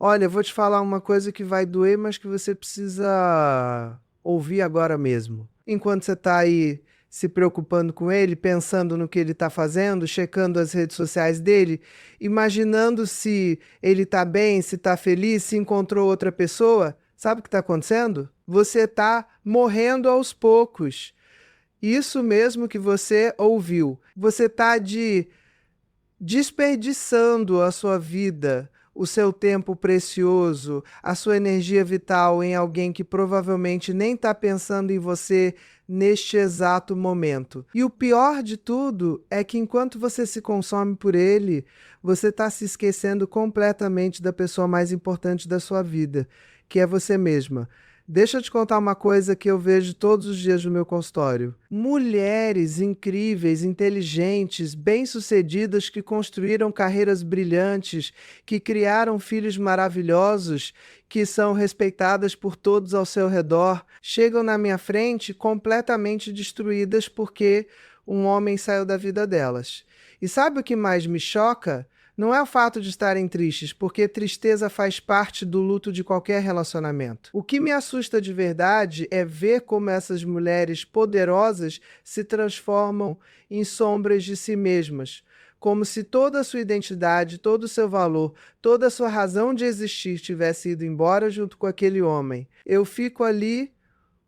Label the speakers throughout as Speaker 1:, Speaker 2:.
Speaker 1: Olha, eu vou te falar uma coisa que vai doer, mas que você precisa ouvir agora mesmo. Enquanto você está aí se preocupando com ele, pensando no que ele está fazendo, checando as redes sociais dele, imaginando se ele está bem, se está feliz, se encontrou outra pessoa, sabe o que está acontecendo? Você está morrendo aos poucos. Isso mesmo que você ouviu. Você está desperdiçando a sua vida, o seu tempo precioso, a sua energia vital em alguém que provavelmente nem está pensando em você neste exato momento. E o pior de tudo é que enquanto você se consome por ele, você está se esquecendo completamente da pessoa mais importante da sua vida, que é você mesma. Deixa eu te contar uma coisa que eu vejo todos os dias no meu consultório. Mulheres incríveis, inteligentes, bem-sucedidas que construíram carreiras brilhantes, que criaram filhos maravilhosos, que são respeitadas por todos ao seu redor, chegam na minha frente completamente destruídas porque um homem saiu da vida delas. E sabe o que mais me choca? Não é o fato de estarem tristes, porque tristeza faz parte do luto de qualquer relacionamento. O que me assusta de verdade é ver como essas mulheres poderosas se transformam em sombras de si mesmas, como se toda a sua identidade, todo o seu valor, toda a sua razão de existir tivesse ido embora junto com aquele homem. Eu fico ali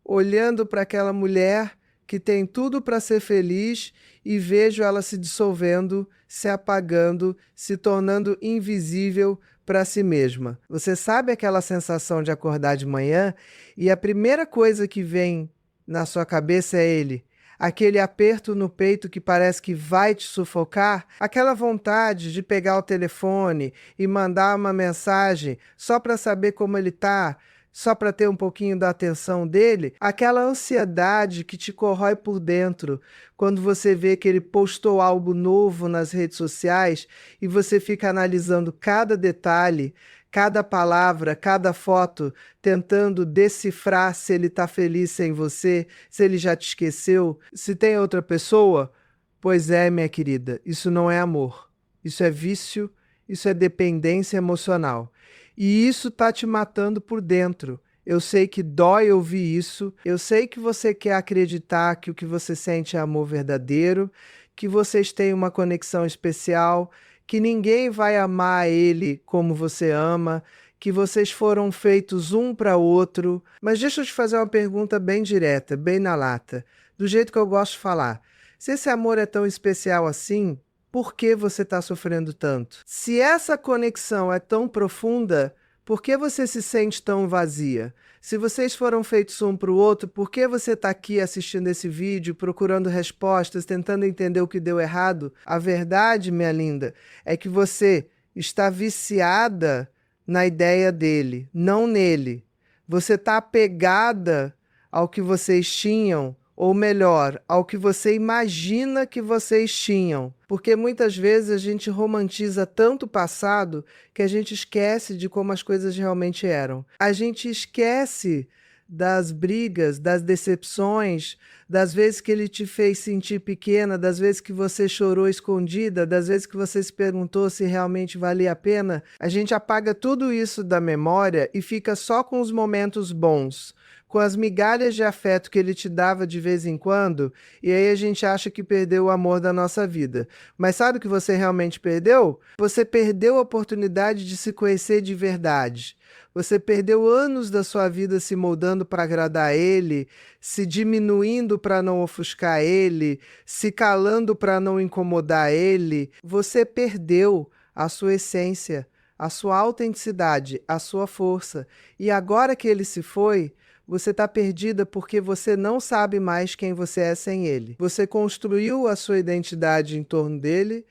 Speaker 1: olhando para aquela mulher que tem tudo para ser feliz e vejo ela se dissolvendo, se apagando, se tornando invisível para si mesma. Você sabe aquela sensação de acordar de manhã e a primeira coisa que vem na sua cabeça é ele? Aquele aperto no peito que parece que vai te sufocar, aquela vontade de pegar o telefone e mandar uma mensagem só para saber como ele está, só para ter um pouquinho da atenção dele, aquela ansiedade que te corrói por dentro quando você vê que ele postou algo novo nas redes sociais e você fica analisando cada detalhe, cada palavra, cada foto, tentando decifrar se ele está feliz sem você, se ele já te esqueceu, se tem outra pessoa. Pois é, minha querida, isso não é amor. Isso é vício, isso é dependência emocional. E isso tá te matando por dentro. Eu sei que dói ouvir isso. Eu sei que você quer acreditar que o que você sente é amor verdadeiro, que vocês têm uma conexão especial, que ninguém vai amar ele como você ama, que vocês foram feitos um para outro. Mas deixa eu te fazer uma pergunta bem direta, bem na lata, do jeito que eu gosto de falar. Se esse amor é tão especial assim, por que você está sofrendo tanto? Se essa conexão é tão profunda, por que você se sente tão vazia? Se vocês foram feitos um para o outro, por que você está aqui assistindo esse vídeo, procurando respostas, tentando entender o que deu errado? A verdade, minha linda, é que você está viciada na ideia dele, não nele. Você está apegada ao que vocês tinham, ou melhor, ao que você imagina que vocês tinham. Porque muitas vezes a gente romantiza tanto o passado que a gente esquece de como as coisas realmente eram. A gente esquece das brigas, das decepções, das vezes que ele te fez sentir pequena, das vezes que você chorou escondida, das vezes que você se perguntou se realmente valia a pena. A gente apaga tudo isso da memória e fica só com os momentos bons, com as migalhas de afeto que ele te dava de vez em quando, e aí a gente acha que perdeu o amor da nossa vida. Mas sabe o que você realmente perdeu? Você perdeu a oportunidade de se conhecer de verdade. Você perdeu anos da sua vida se moldando para agradar ele, se diminuindo para não ofuscar ele, se calando para não incomodar ele. Você perdeu a sua essência, a sua autenticidade, a sua força. E agora que ele se foi, você está perdida porque você não sabe mais quem você é sem ele. Você construiu a sua identidade em torno dele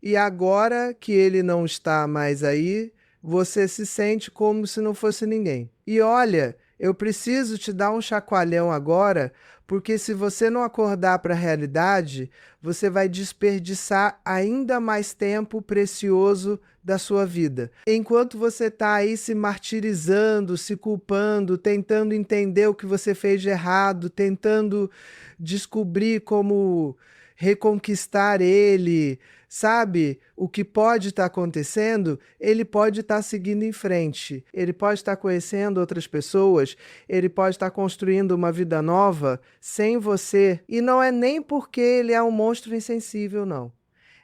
Speaker 1: e agora que ele não está mais aí, você se sente como se não fosse ninguém. E olha, eu preciso te dar um chacoalhão agora, porque se você não acordar para a realidade, você vai desperdiçar ainda mais tempo precioso da sua vida. Enquanto você está aí se martirizando, se culpando, tentando entender o que você fez de errado, tentando descobrir como reconquistar ele, sabe o que pode estar acontecendo, ele pode estar seguindo em frente, ele pode estar conhecendo outras pessoas, ele pode estar construindo uma vida nova sem você. E não é nem porque ele é um monstro insensível, não.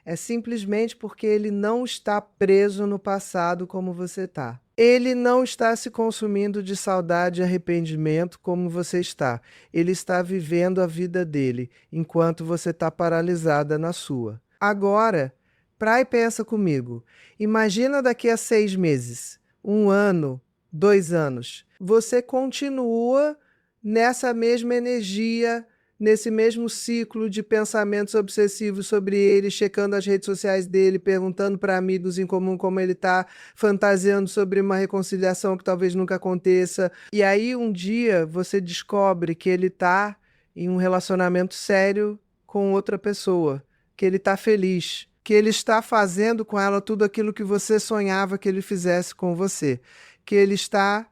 Speaker 1: É simplesmente porque ele não está preso no passado como você está. Ele não está se consumindo de saudade e arrependimento como você está. Ele está vivendo a vida dele, enquanto você está paralisada na sua. Agora, para e pensa comigo. Imagina daqui a 6 meses, 1 ano, 2 anos. Você continua nessa mesma energia, nesse mesmo ciclo de pensamentos obsessivos sobre ele, checando as redes sociais dele, perguntando para amigos em comum como ele está, fantasiando sobre uma reconciliação que talvez nunca aconteça. E aí um dia você descobre que ele está em um relacionamento sério com outra pessoa, que ele está feliz, que ele está fazendo com ela tudo aquilo que você sonhava que ele fizesse com você, que ele está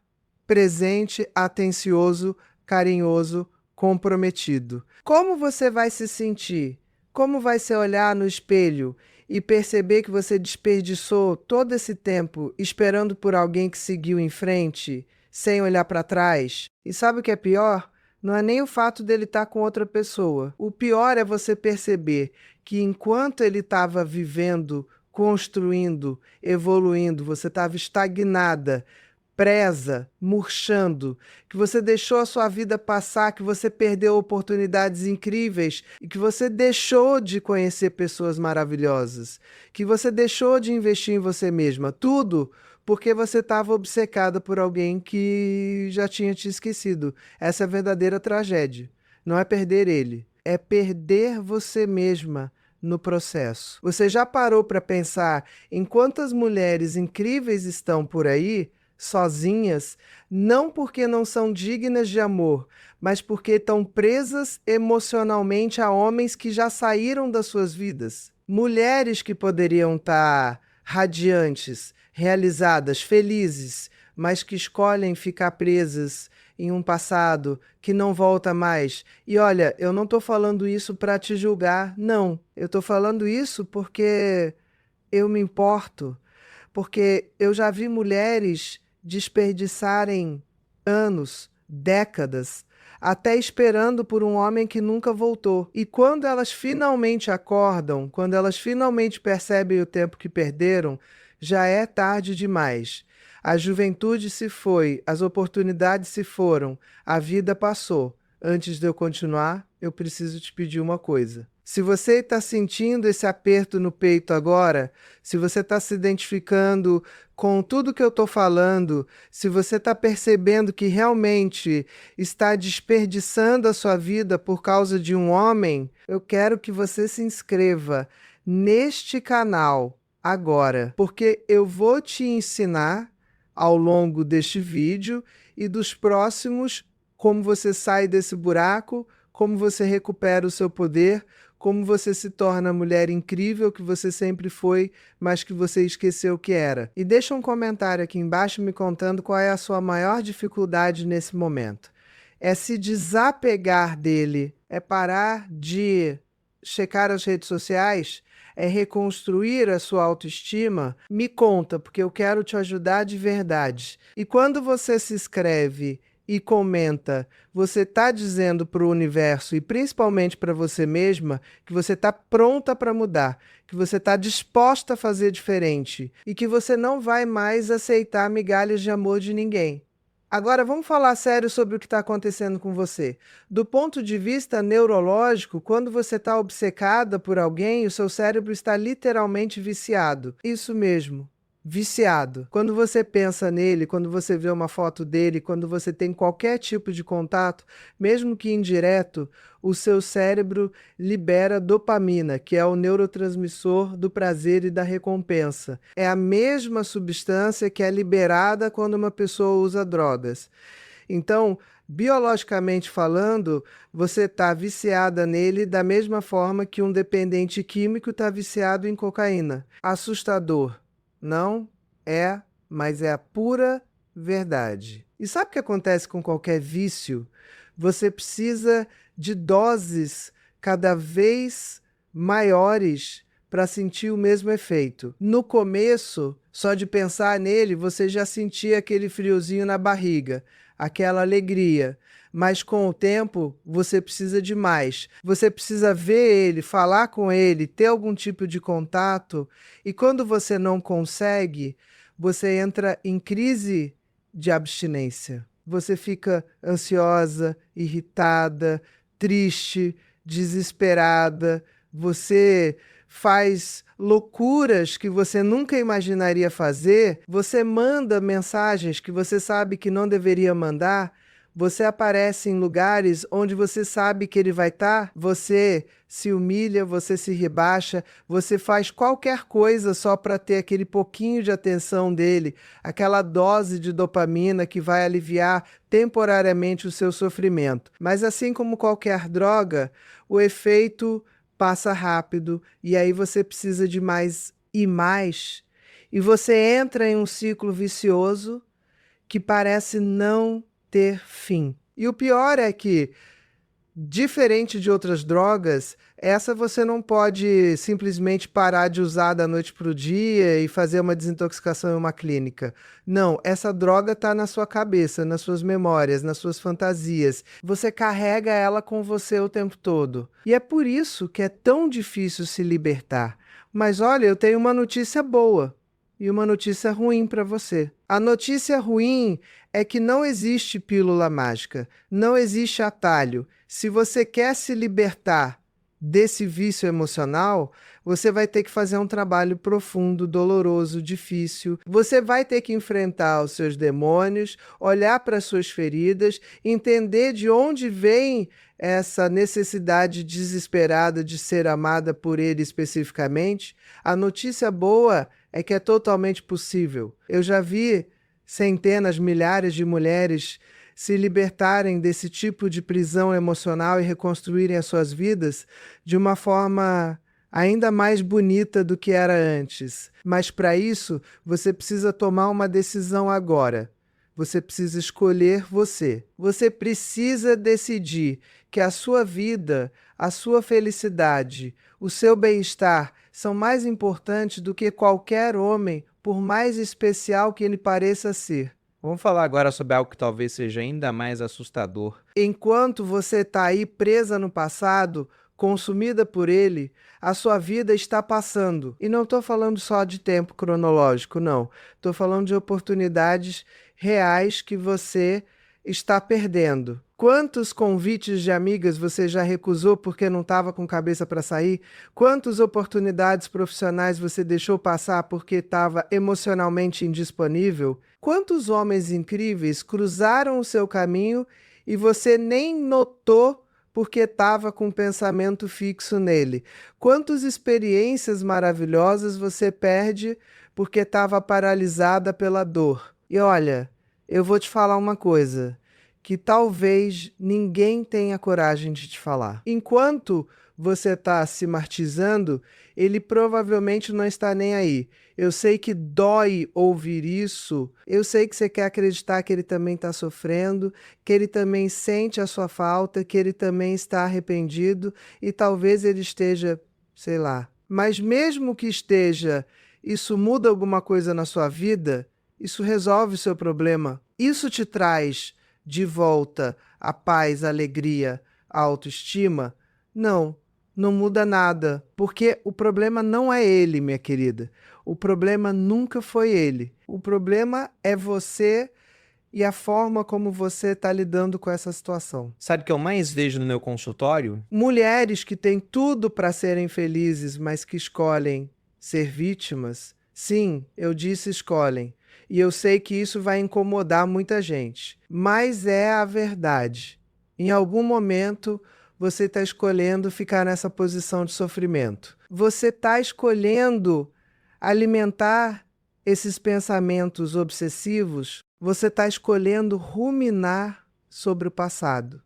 Speaker 1: presente, atencioso, carinhoso, comprometido. Como você vai se sentir? Como vai se olhar no espelho e perceber que você desperdiçou todo esse tempo esperando por alguém que seguiu em frente, sem olhar para trás? E sabe o que é pior? Não é nem o fato dele estar com outra pessoa. O pior é você perceber que enquanto ele estava vivendo, construindo, evoluindo, você estava estagnada, presa, murchando, que você deixou a sua vida passar, que você perdeu oportunidades incríveis e que você deixou de conhecer pessoas maravilhosas, que você deixou de investir em você mesma, tudo porque você estava obcecada por alguém que já tinha te esquecido. Essa é a verdadeira tragédia. Não é perder ele, é perder você mesma no processo. Você já parou para pensar em quantas mulheres incríveis estão por aí sozinhas, não porque não são dignas de amor, mas porque estão presas emocionalmente a homens que já saíram das suas vidas? Mulheres que poderiam estar radiantes, realizadas, felizes, mas que escolhem ficar presas em um passado que não volta mais. E olha, eu não estou falando isso para te julgar, não. Eu estou falando isso porque eu me importo, porque eu já vi mulheres desperdiçarem anos, décadas, até esperando por um homem que nunca voltou. E quando elas finalmente acordam, quando elas finalmente percebem o tempo que perderam, já é tarde demais. A juventude se foi, as oportunidades se foram, a vida passou. Antes de eu continuar, eu preciso te pedir uma coisa. Se você está sentindo esse aperto no peito agora, se você está se identificando com tudo que eu estou falando, se você está percebendo que realmente está desperdiçando a sua vida por causa de um homem, eu quero que você se inscreva neste canal agora, porque eu vou te ensinar ao longo deste vídeo e dos próximos como você sai desse buraco, como você recupera o seu poder, como você se torna a mulher incrível que você sempre foi, mas que você esqueceu que era. E deixa um comentário aqui embaixo me contando qual é a sua maior dificuldade nesse momento. É se desapegar dele, é parar de checar as redes sociais, é reconstruir a sua autoestima? Me conta, porque eu quero te ajudar de verdade. E quando você se inscreve e comenta, você está dizendo para o universo e principalmente para você mesma que você está pronta para mudar, que você está disposta a fazer diferente e que você não vai mais aceitar migalhas de amor de ninguém. Agora vamos falar sério sobre o que está acontecendo com você. Do ponto de vista neurológico, quando você está obcecada por alguém, o seu cérebro está literalmente viciado. Isso mesmo. Viciado. Quando você pensa nele, quando você vê uma foto dele, quando você tem qualquer tipo de contato, mesmo que indireto, o seu cérebro libera dopamina, que é o neurotransmissor do prazer e da recompensa. É a mesma substância que é liberada quando uma pessoa usa drogas. Então, biologicamente falando, você está viciada nele da mesma forma que um dependente químico está viciado em cocaína. Assustador. Não é, mas é a pura verdade. E sabe o que acontece com qualquer vício? Você precisa de doses cada vez maiores para sentir o mesmo efeito. No começo, só de pensar nele, você já sentia aquele friozinho na barriga, aquela alegria. Mas com o tempo, você precisa de mais. Você precisa ver ele, falar com ele, ter algum tipo de contato. E quando você não consegue, você entra em crise de abstinência. Você fica ansiosa, irritada, triste, desesperada. Você faz loucuras que você nunca imaginaria fazer. Você manda mensagens que você sabe que não deveria mandar. Você aparece em lugares onde você sabe que ele vai estar, você se humilha, você se rebaixa, você faz qualquer coisa só para ter aquele pouquinho de atenção dele, aquela dose de dopamina que vai aliviar temporariamente o seu sofrimento. Mas assim como qualquer droga, o efeito passa rápido e aí você precisa de mais e você entra em um ciclo vicioso que parece não ter fim. E o pior é que, diferente de outras drogas, essa você não pode simplesmente parar de usar da noite para o dia e fazer uma desintoxicação em uma clínica. Não, essa droga está na sua cabeça, nas suas memórias, nas suas fantasias. Você carrega ela com você o tempo todo. E é por isso que é tão difícil se libertar. Mas olha, eu tenho uma notícia boa e uma notícia ruim para você. A notícia ruim é que não existe pílula mágica, não existe atalho. Se você quer se libertar desse vício emocional, você vai ter que fazer um trabalho profundo, doloroso, difícil. Você vai ter que enfrentar os seus demônios, olhar para as suas feridas, entender de onde vem essa necessidade desesperada de ser amada por ele especificamente. A notícia boa é que é totalmente possível. Eu já vi centenas, milhares de mulheres se libertarem desse tipo de prisão emocional e reconstruírem as suas vidas de uma forma ainda mais bonita do que era antes. Mas para isso, você precisa tomar uma decisão agora. Você precisa escolher você. Você precisa decidir que a sua vida, a sua felicidade, o seu bem-estar são mais importantes do que qualquer homem, por mais especial que ele pareça ser.
Speaker 2: Vamos falar agora sobre algo que talvez seja ainda mais assustador.
Speaker 1: Enquanto você está aí presa no passado, consumida por ele, a sua vida está passando. E não estou falando só de tempo cronológico, não. Estou falando de oportunidades reais que você está perdendo. Quantos convites de amigas você já recusou porque não estava com cabeça para sair? Quantas oportunidades profissionais você deixou passar porque estava emocionalmente indisponível? Quantos homens incríveis cruzaram o seu caminho e você nem notou porque estava com o pensamento fixo nele? Quantas experiências maravilhosas você perde porque estava paralisada pela dor? E olha, eu vou te falar uma coisa que talvez ninguém tenha coragem de te falar. Enquanto você está se martirizando, ele provavelmente não está nem aí. Eu sei que dói ouvir isso, eu sei que você quer acreditar que ele também está sofrendo, que ele também sente a sua falta, que ele também está arrependido e talvez ele esteja, sei lá. Mas mesmo que esteja, isso muda alguma coisa na sua vida? Isso resolve o seu problema? Isso te traz de volta a paz, a alegria, a autoestima? Não, não muda nada, porque o problema não é ele, minha querida. O problema nunca foi ele. O problema é você e a forma como você está lidando com essa situação.
Speaker 2: Sabe o que eu mais vejo no meu consultório?
Speaker 1: Mulheres que têm tudo para serem felizes, mas que escolhem ser vítimas. Sim, eu disse escolhem. E eu sei que isso vai incomodar muita gente. Mas é a verdade. Em algum momento, você está escolhendo ficar nessa posição de sofrimento. Você está escolhendo alimentar esses pensamentos obsessivos. Você está escolhendo ruminar sobre o passado.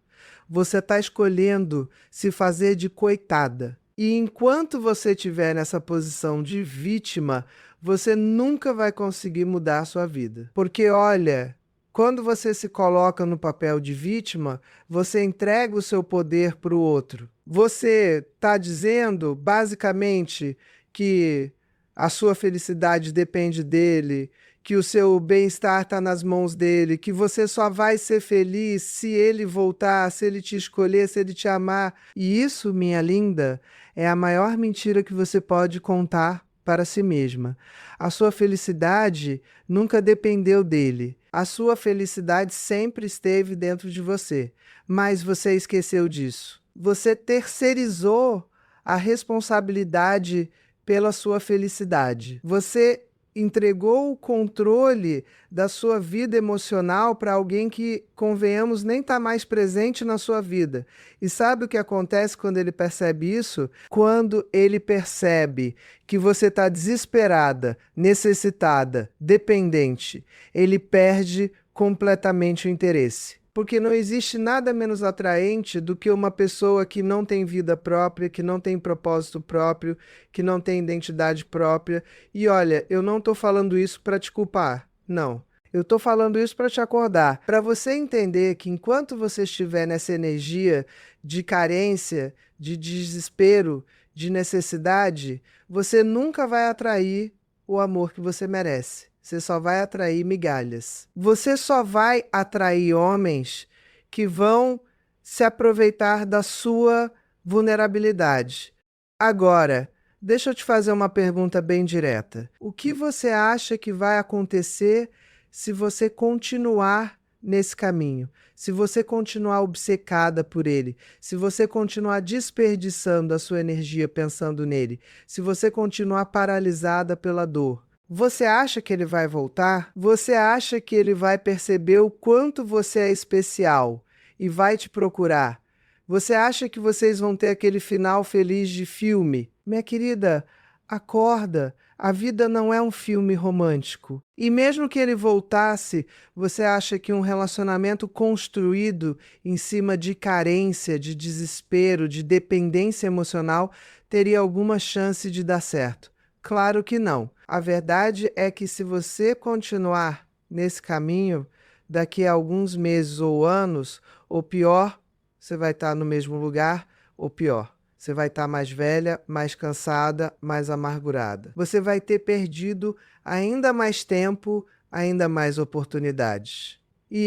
Speaker 1: Você está escolhendo se fazer de coitada. E enquanto você estiver nessa posição de vítima, você nunca vai conseguir mudar a sua vida. Porque, olha, quando você se coloca no papel de vítima, você entrega o seu poder para o outro. Você está dizendo, basicamente, que a sua felicidade depende dele, que o seu bem-estar está nas mãos dele, que você só vai ser feliz se ele voltar, se ele te escolher, se ele te amar. E isso, minha linda, é a maior mentira que você pode contar para si mesma. A sua felicidade nunca dependeu dele. A sua felicidade sempre esteve dentro de você, mas você esqueceu disso. Você terceirizou a responsabilidade pela sua felicidade. Você entregou o controle da sua vida emocional para alguém que, convenhamos, nem está mais presente na sua vida. E sabe o que acontece quando ele percebe isso? Quando ele percebe que você está desesperada, necessitada, dependente, ele perde completamente o interesse. Porque não existe nada menos atraente do que uma pessoa que não tem vida própria, que não tem propósito próprio, que não tem identidade própria. E olha, eu não estou falando isso para te culpar, não. Eu estou falando isso para te acordar, para você entender que enquanto você estiver nessa energia de carência, de desespero, de necessidade, você nunca vai atrair o amor que você merece. Você só vai atrair migalhas. Você só vai atrair homens que vão se aproveitar da sua vulnerabilidade. Agora, deixa eu te fazer uma pergunta bem direta. O que você acha que vai acontecer se você continuar nesse caminho? Se você continuar obcecada por ele? Se você continuar desperdiçando a sua energia pensando nele? Se você continuar paralisada pela dor? Você acha que ele vai voltar? Você acha que ele vai perceber o quanto você é especial e vai te procurar? Você acha que vocês vão ter aquele final feliz de filme? Minha querida, acorda. A vida não é um filme romântico. E mesmo que ele voltasse, você acha que um relacionamento construído em cima de carência, de desespero, de dependência emocional teria alguma chance de dar certo? Claro que não. A verdade é que se você continuar nesse caminho, daqui a alguns meses ou anos, ou pior, você vai estar no mesmo lugar, ou pior, você vai estar mais velha, mais cansada, mais amargurada. Você vai ter perdido ainda mais tempo, ainda mais oportunidades. E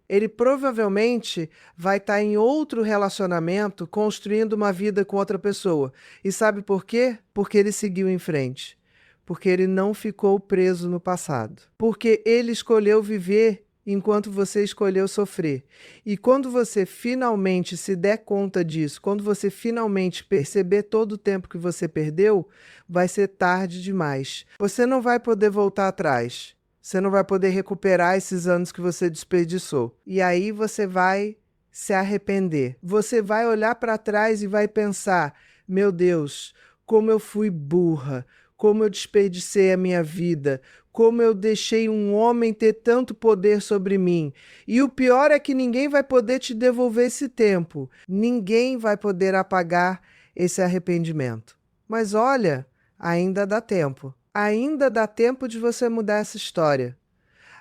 Speaker 1: ele provavelmente vai estar em outro relacionamento, construindo uma vida com outra pessoa. E sabe por quê? Porque ele seguiu em frente. Porque ele não ficou preso no passado. Porque ele escolheu viver enquanto você escolheu sofrer. E quando você finalmente se der conta disso, quando você finalmente perceber todo o tempo que você perdeu, vai ser tarde demais. Você não vai poder voltar atrás. Você não vai poder recuperar esses anos que você desperdiçou. E aí você vai se arrepender. Você vai olhar para trás e vai pensar: meu Deus, como eu fui burra, como eu desperdicei a minha vida, como eu deixei um homem ter tanto poder sobre mim. E o pior é que ninguém vai poder te devolver esse tempo. Ninguém vai poder apagar esse arrependimento. Mas olha, ainda dá tempo. Ainda dá tempo de você mudar essa história.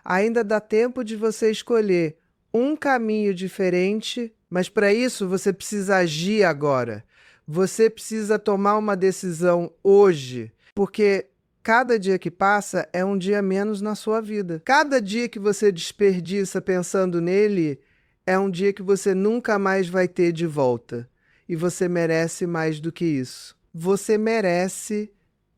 Speaker 1: Ainda dá tempo de você escolher um caminho diferente, mas para isso você precisa agir agora. Você precisa tomar uma decisão hoje, porque cada dia que passa é um dia menos na sua vida. Cada dia que você desperdiça pensando nele é um dia que você nunca mais vai ter de volta. E você merece mais do que isso. Você merece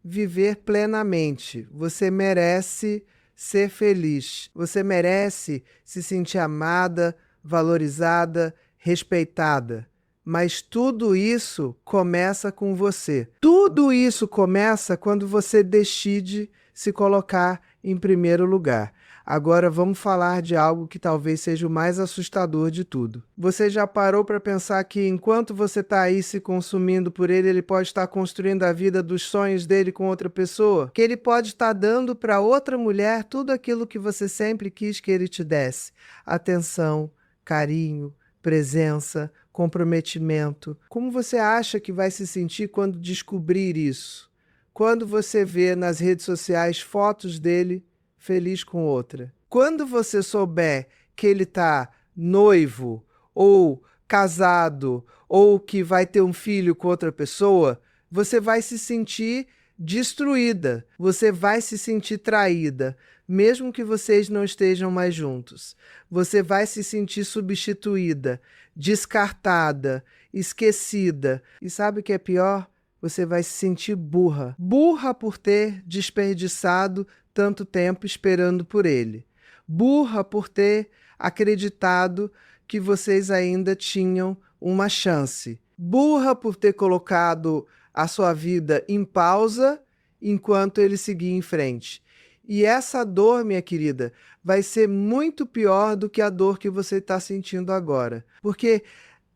Speaker 1: viver plenamente. Você merece ser feliz. Você merece se sentir amada, valorizada, respeitada. Mas tudo isso começa com você. Tudo isso começa quando você decide se colocar em primeiro lugar. Agora vamos falar de algo que talvez seja o mais assustador de tudo. Você já parou para pensar que enquanto você está aí se consumindo por ele, ele pode estar construindo a vida dos sonhos dele com outra pessoa? Que ele pode estar dando para outra mulher tudo aquilo que você sempre quis que ele te desse: atenção, carinho, presença, comprometimento. Como você acha que vai se sentir quando descobrir isso? Quando você vê nas redes sociais fotos dele feliz com outra? Quando você souber que ele está noivo, ou casado, ou que vai ter um filho com outra pessoa, você vai se sentir destruída. Você vai se sentir traída, mesmo que vocês não estejam mais juntos. Você vai se sentir substituída, descartada, esquecida. E sabe o que é pior? Você vai se sentir burra. Burra por ter desperdiçado tanto tempo esperando por ele. Burra por ter acreditado que vocês ainda tinham uma chance. Burra por ter colocado a sua vida em pausa enquanto ele seguia em frente. E essa dor, minha querida, vai ser muito pior do que a dor que você está sentindo agora. Porque,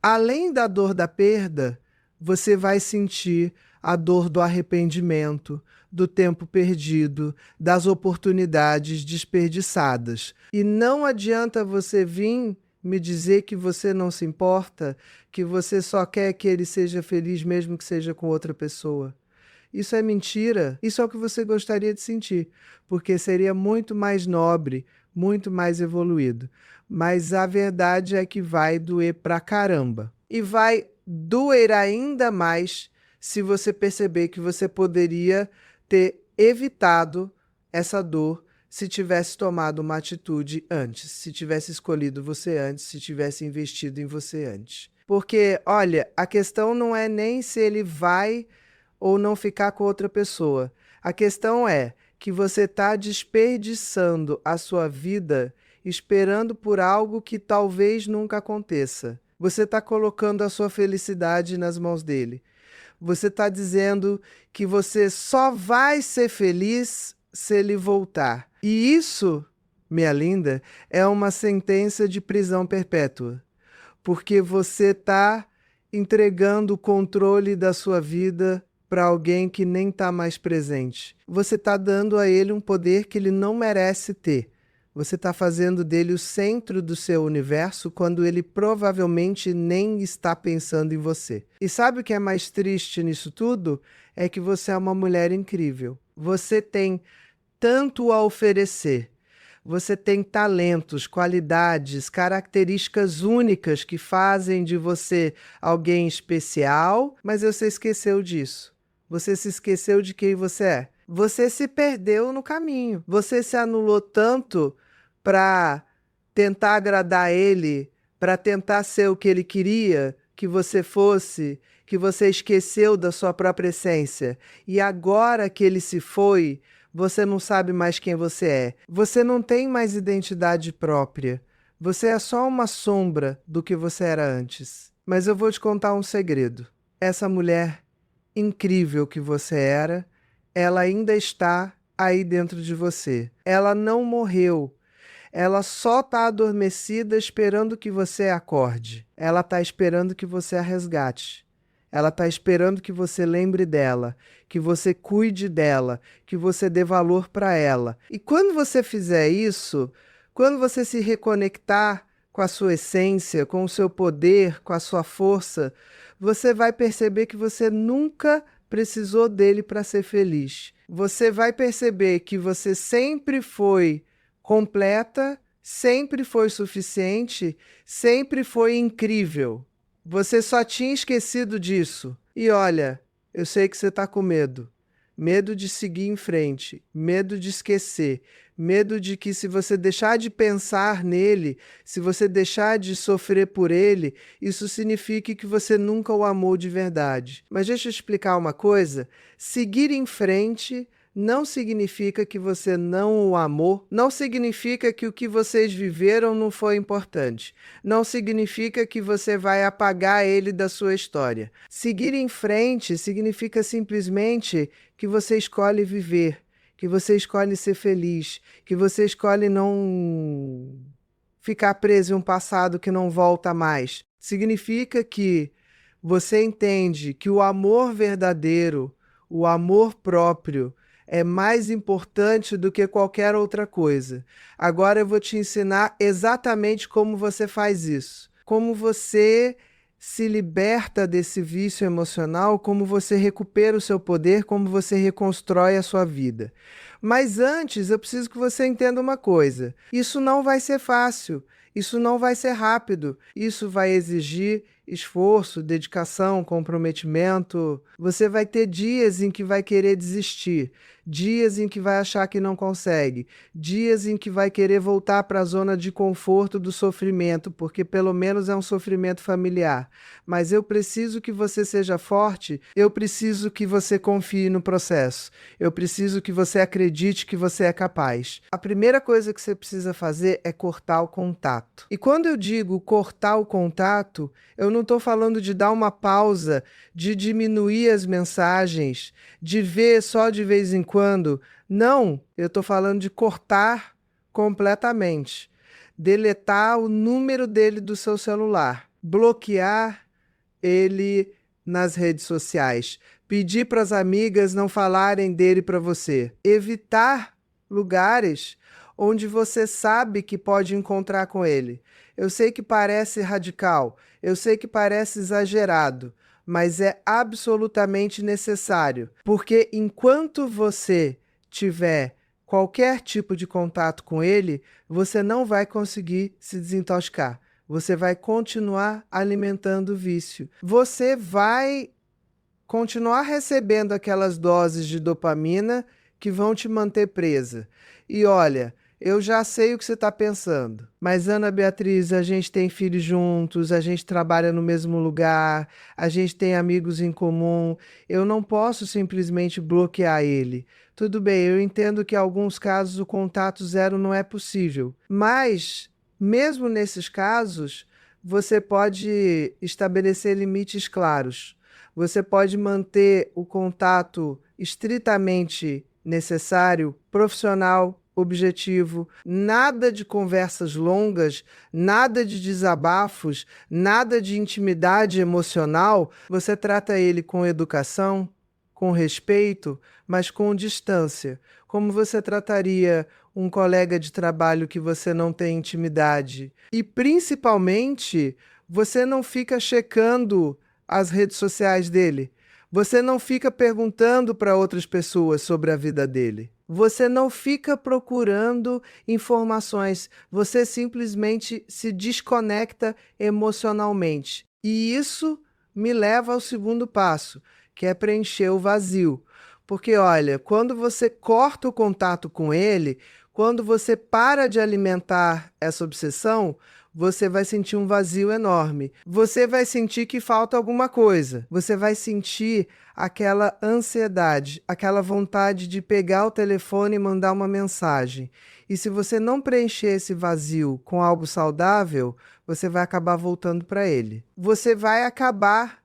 Speaker 1: além da dor da perda, você vai sentir a dor do arrependimento, do tempo perdido, das oportunidades desperdiçadas. E não adianta você vir me dizer que você não se importa, que você só quer que ele seja feliz mesmo que seja com outra pessoa. Isso é mentira. Isso é o que você gostaria de sentir, porque seria muito mais nobre, muito mais evoluído. Mas a verdade é que vai doer pra caramba. E vai doer ainda mais se você perceber que você poderia ter evitado essa dor se tivesse tomado uma atitude antes, se tivesse escolhido você antes, se tivesse investido em você antes. Porque, olha, a questão não é nem se ele vai ou não ficar com outra pessoa. A questão é que você está desperdiçando a sua vida esperando por algo que talvez nunca aconteça. Você está colocando a sua felicidade nas mãos dele. Você está dizendo que você só vai ser feliz se ele voltar. E isso, minha linda, é uma sentença de prisão perpétua. Porque você está entregando o controle da sua vida para alguém que nem está mais presente. Você está dando a ele um poder que ele não merece ter. Você está fazendo dele o centro do seu universo quando ele provavelmente nem está pensando em você. E sabe o que é mais triste nisso tudo? É que você é uma mulher incrível. Você tem tanto a oferecer. Você tem talentos, qualidades, características únicas que fazem de você alguém especial, mas você esqueceu disso. Você se esqueceu de quem você é. Você se perdeu no caminho. Você se anulou tanto para tentar agradar ele, para tentar ser o que ele queria que você fosse, que você esqueceu da sua própria essência. E agora que ele se foi, você não sabe mais quem você é. Você não tem mais identidade própria. Você é só uma sombra do que você era antes. Mas eu vou te contar um segredo. Essa mulher incrível que você era, ela ainda está aí dentro de você. Ela não morreu. Ela só está adormecida esperando que você acorde. Ela está esperando que você a resgate. Ela está esperando que você lembre dela, que você cuide dela, que você dê valor para ela. E quando você fizer isso, quando você se reconectar com a sua essência, com o seu poder, com a sua força, você vai perceber que você nunca precisou dele para ser feliz. Você vai perceber que você sempre foi completa, sempre foi suficiente, sempre foi incrível. Você só tinha esquecido disso. E olha, eu sei que você está com medo. Medo de seguir em frente, medo de esquecer, medo de que se você deixar de pensar nele, se você deixar de sofrer por ele, isso signifique que você nunca o amou de verdade. Mas deixa eu explicar uma coisa, seguir em frente não significa que você não o amou, não significa que o que vocês viveram não foi importante, não significa que você vai apagar ele da sua história. Seguir em frente significa simplesmente que você escolhe viver, que você escolhe ser feliz, que você escolhe não ficar preso em um passado que não volta mais. Significa que você entende que o amor verdadeiro, o amor próprio, é mais importante do que qualquer outra coisa. Agora eu vou te ensinar exatamente como você faz isso. Como você se liberta desse vício emocional, como você recupera o seu poder, como você reconstrói a sua vida. Mas antes, eu preciso que você entenda uma coisa. Isso não vai ser fácil. Isso não vai ser rápido, isso vai exigir esforço, dedicação, comprometimento. Você vai ter dias em que vai querer desistir, dias em que vai achar que não consegue, dias em que vai querer voltar para a zona de conforto do sofrimento, porque pelo menos é um sofrimento familiar. Mas eu preciso que você seja forte, eu preciso que você confie no processo, eu preciso que você acredite que você é capaz. A primeira coisa que você precisa fazer é cortar o contato. E quando eu digo cortar o contato, eu não estou falando de dar uma pausa, de diminuir as mensagens, de ver só de vez em quando. Não, eu estou falando de cortar completamente. Deletar o número dele do seu celular. Bloquear ele nas redes sociais. Pedir para as amigas não falarem dele para você. Evitar lugares onde você sabe que pode encontrar com ele. Eu sei que parece radical, eu sei que parece exagerado, mas é absolutamente necessário, porque enquanto você tiver qualquer tipo de contato com ele, você não vai conseguir se desintoxicar. Você vai continuar alimentando o vício. Você vai continuar recebendo aquelas doses de dopamina que vão te manter presa. E olha, eu já sei o que você está pensando, mas Ana Beatriz, a gente tem filhos juntos, a gente trabalha no mesmo lugar, a gente tem amigos em comum, eu não posso simplesmente bloquear ele. Tudo bem, eu entendo que em alguns casos o contato zero não é possível, mas mesmo nesses casos, você pode estabelecer limites claros. Você pode manter o contato estritamente necessário, profissional, objetivo, nada de conversas longas, nada de desabafos, nada de intimidade emocional. Você trata ele com educação, com respeito, mas com distância. Como você trataria um colega de trabalho que você não tem intimidade? E principalmente, você não fica checando as redes sociais dele. Você não fica perguntando para outras pessoas sobre a vida dele. Você não fica procurando informações. Você simplesmente se desconecta emocionalmente. E isso me leva ao segundo passo, que é preencher o vazio. Porque, olha, quando você corta o contato com ele, quando você para de alimentar essa obsessão, você vai sentir um vazio enorme. Você vai sentir que falta alguma coisa. Você vai sentir aquela ansiedade, aquela vontade de pegar o telefone e mandar uma mensagem. E se você não preencher esse vazio com algo saudável, você vai acabar voltando para ele. Você vai acabar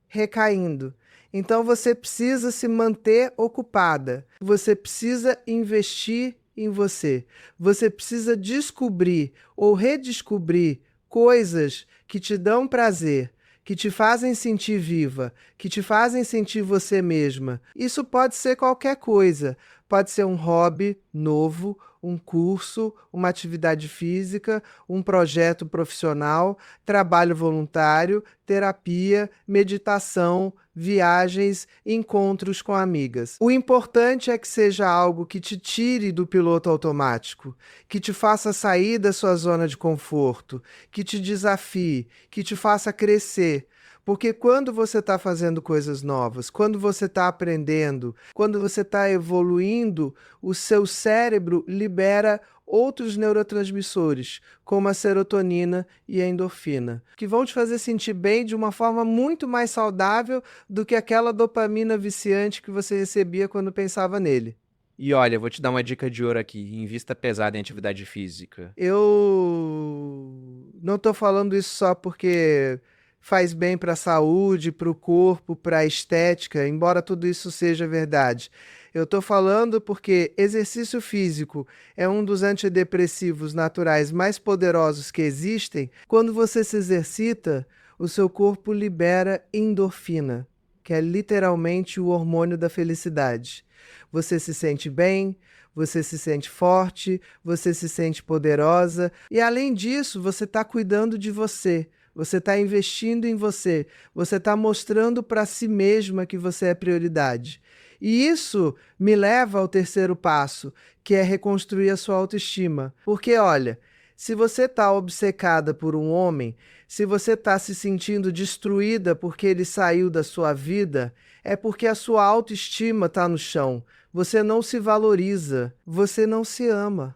Speaker 1: recaindo. Então você precisa se manter ocupada. Você precisa investir em você. Você precisa descobrir ou redescobrir coisas que te dão prazer, que te fazem sentir viva, que te fazem sentir você mesma. Isso pode ser qualquer coisa. Pode ser um hobby novo, um curso, uma atividade física, um projeto profissional, trabalho voluntário, terapia, meditação, viagens, encontros com amigas. O importante é que seja algo que te tire do piloto automático, que te faça sair da sua zona de conforto, que te desafie, que te faça crescer. Porque quando você está fazendo coisas novas, quando você está aprendendo, quando você está evoluindo, o seu cérebro libera outros neurotransmissores, como a serotonina e a endorfina, que vão te fazer sentir bem de uma forma muito mais saudável do que aquela dopamina viciante que você recebia quando pensava nele.
Speaker 2: E olha, vou te dar uma dica de ouro aqui: invista pesado em atividade física.
Speaker 1: Eu não estou falando isso só porque faz bem para a saúde, para o corpo, para a estética, embora tudo isso seja verdade. Eu estou falando porque exercício físico é um dos antidepressivos naturais mais poderosos que existem. Quando você se exercita, o seu corpo libera endorfina, que é literalmente o hormônio da felicidade. Você se sente bem, você se sente forte, você se sente poderosa e, além disso, você está cuidando de você. Você está investindo em você, você está mostrando para si mesma que você é prioridade. E isso me leva ao terceiro passo, que é reconstruir a sua autoestima. Porque, olha, Se você está obcecada por um homem, se você está se sentindo destruída porque ele saiu da sua vida, é porque a sua autoestima está no chão. Você não se valoriza, você não se ama,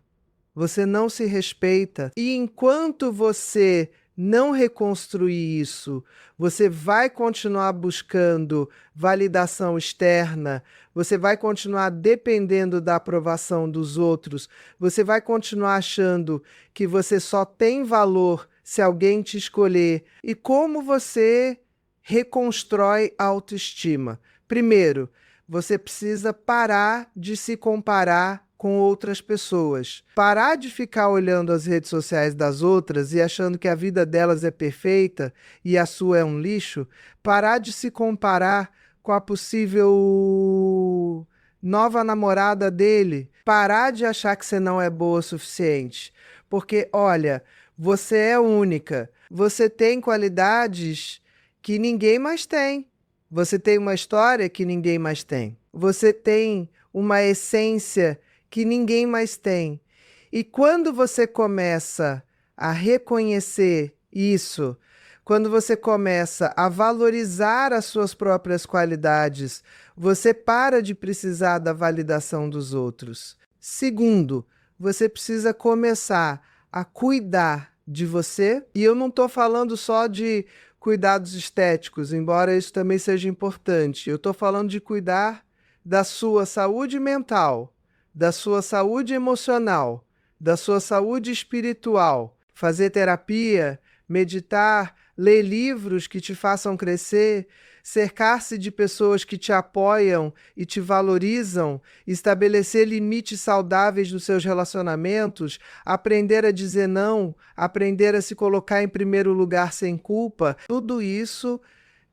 Speaker 1: você não se respeita. E enquanto você não reconstruir isso, você vai continuar buscando validação externa, você vai continuar dependendo da aprovação dos outros, você vai continuar achando que você só tem valor se alguém te escolher. E como você reconstrói a autoestima? Primeiro, você precisa parar de se comparar com outras pessoas. Parar de ficar olhando as redes sociais das outras e achando que a vida delas é perfeita e a sua é um lixo. Parar de se comparar com a possível nova namorada dele. Parar de achar que você não é boa o suficiente. Porque, olha, você é única. Você tem qualidades que ninguém mais tem. Você tem uma história que ninguém mais tem. Você tem uma essência que ninguém mais tem. E quando você começa a reconhecer isso, quando você começa a valorizar as suas próprias qualidades, você para de precisar da validação dos outros. Segundo, você precisa começar a cuidar de você. E eu não estou falando só de cuidados estéticos, embora isso também seja importante. Eu estou falando de cuidar da sua saúde mental, da sua saúde emocional, da sua saúde espiritual. Fazer terapia, meditar, ler livros que te façam crescer, cercar-se de pessoas que te apoiam e te valorizam, estabelecer limites saudáveis nos seus relacionamentos, aprender a dizer não, aprender a se colocar em primeiro lugar sem culpa. Tudo isso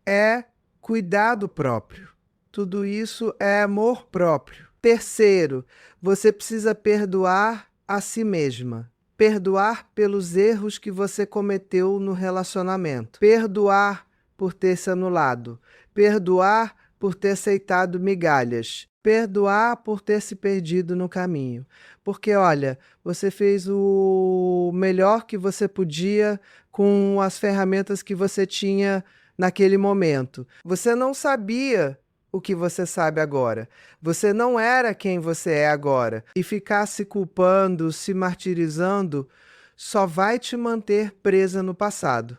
Speaker 1: é cuidado próprio. Tudo isso é amor próprio. Terceiro, você precisa perdoar a si mesma. Perdoar pelos erros que você cometeu no relacionamento. Perdoar por ter se anulado. Perdoar por ter aceitado migalhas. Perdoar por ter se perdido no caminho. Porque, olha, você fez o melhor que você podia com as ferramentas que você tinha naquele momento. Você não sabia o que você sabe agora. Você não era quem você é agora. E ficar se culpando, se martirizando, só vai te manter presa no passado.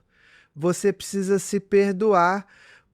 Speaker 1: Você precisa se perdoar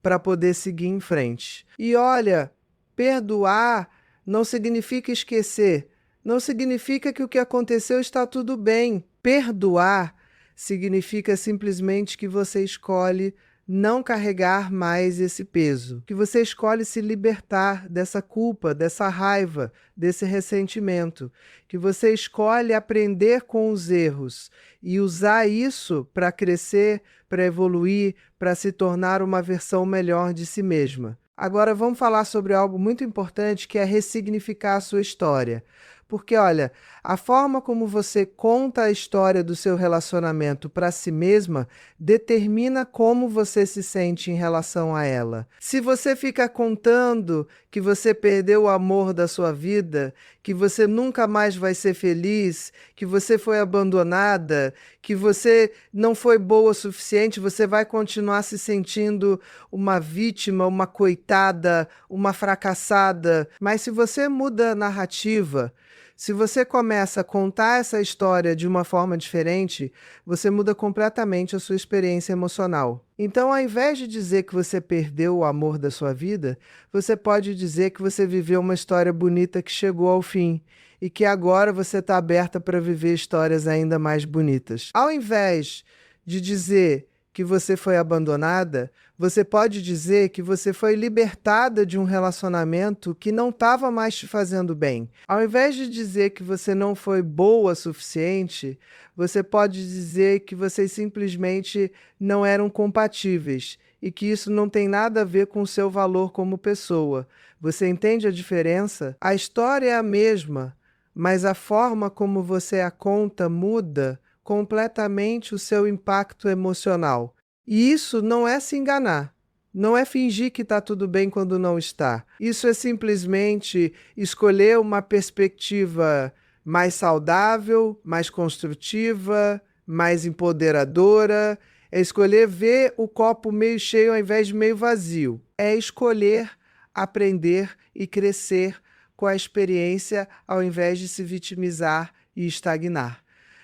Speaker 1: para poder seguir em frente. E olha, perdoar não significa esquecer. Não significa que o que aconteceu está tudo bem. Perdoar significa simplesmente que você escolhe não carregar mais esse peso, que você escolhe se libertar dessa culpa, dessa raiva, desse ressentimento, que você escolhe aprender com os erros e usar isso para crescer, para evoluir, para se tornar uma versão melhor de si mesma. Agora vamos falar sobre algo muito importante, que é ressignificar a sua história. Porque, olha, a forma como você conta a história do seu relacionamento para si mesma determina como você se sente em relação a ela. Se você fica contando que você perdeu o amor da sua vida, que você nunca mais vai ser feliz, que você foi abandonada, que você não foi boa o suficiente, você vai continuar se sentindo uma vítima, uma coitada, uma fracassada. Mas se você muda a narrativa, se você começa a contar essa história de uma forma diferente, você muda completamente a sua experiência emocional. Então, ao invés de dizer que você perdeu o amor da sua vida, você pode dizer que você viveu uma história bonita que chegou ao fim e que agora você está aberta para viver histórias ainda mais bonitas. Ao invés de dizer que você foi abandonada, você pode dizer que você foi libertada de um relacionamento que não estava mais te fazendo bem. Ao invés de dizer que você não foi boa o suficiente, você pode dizer que vocês simplesmente não eram compatíveis e que isso não tem nada a ver com o seu valor como pessoa. Você entende a diferença? A história é a mesma, mas a forma como você a conta muda completamente o seu impacto emocional. E isso não é se enganar, não é fingir que está tudo bem quando não está. Isso é simplesmente escolher uma perspectiva mais saudável, mais construtiva, mais empoderadora. É escolher ver o copo meio cheio ao invés de meio vazio. É escolher aprender e crescer com a experiência ao invés de se vitimizar e estagnar.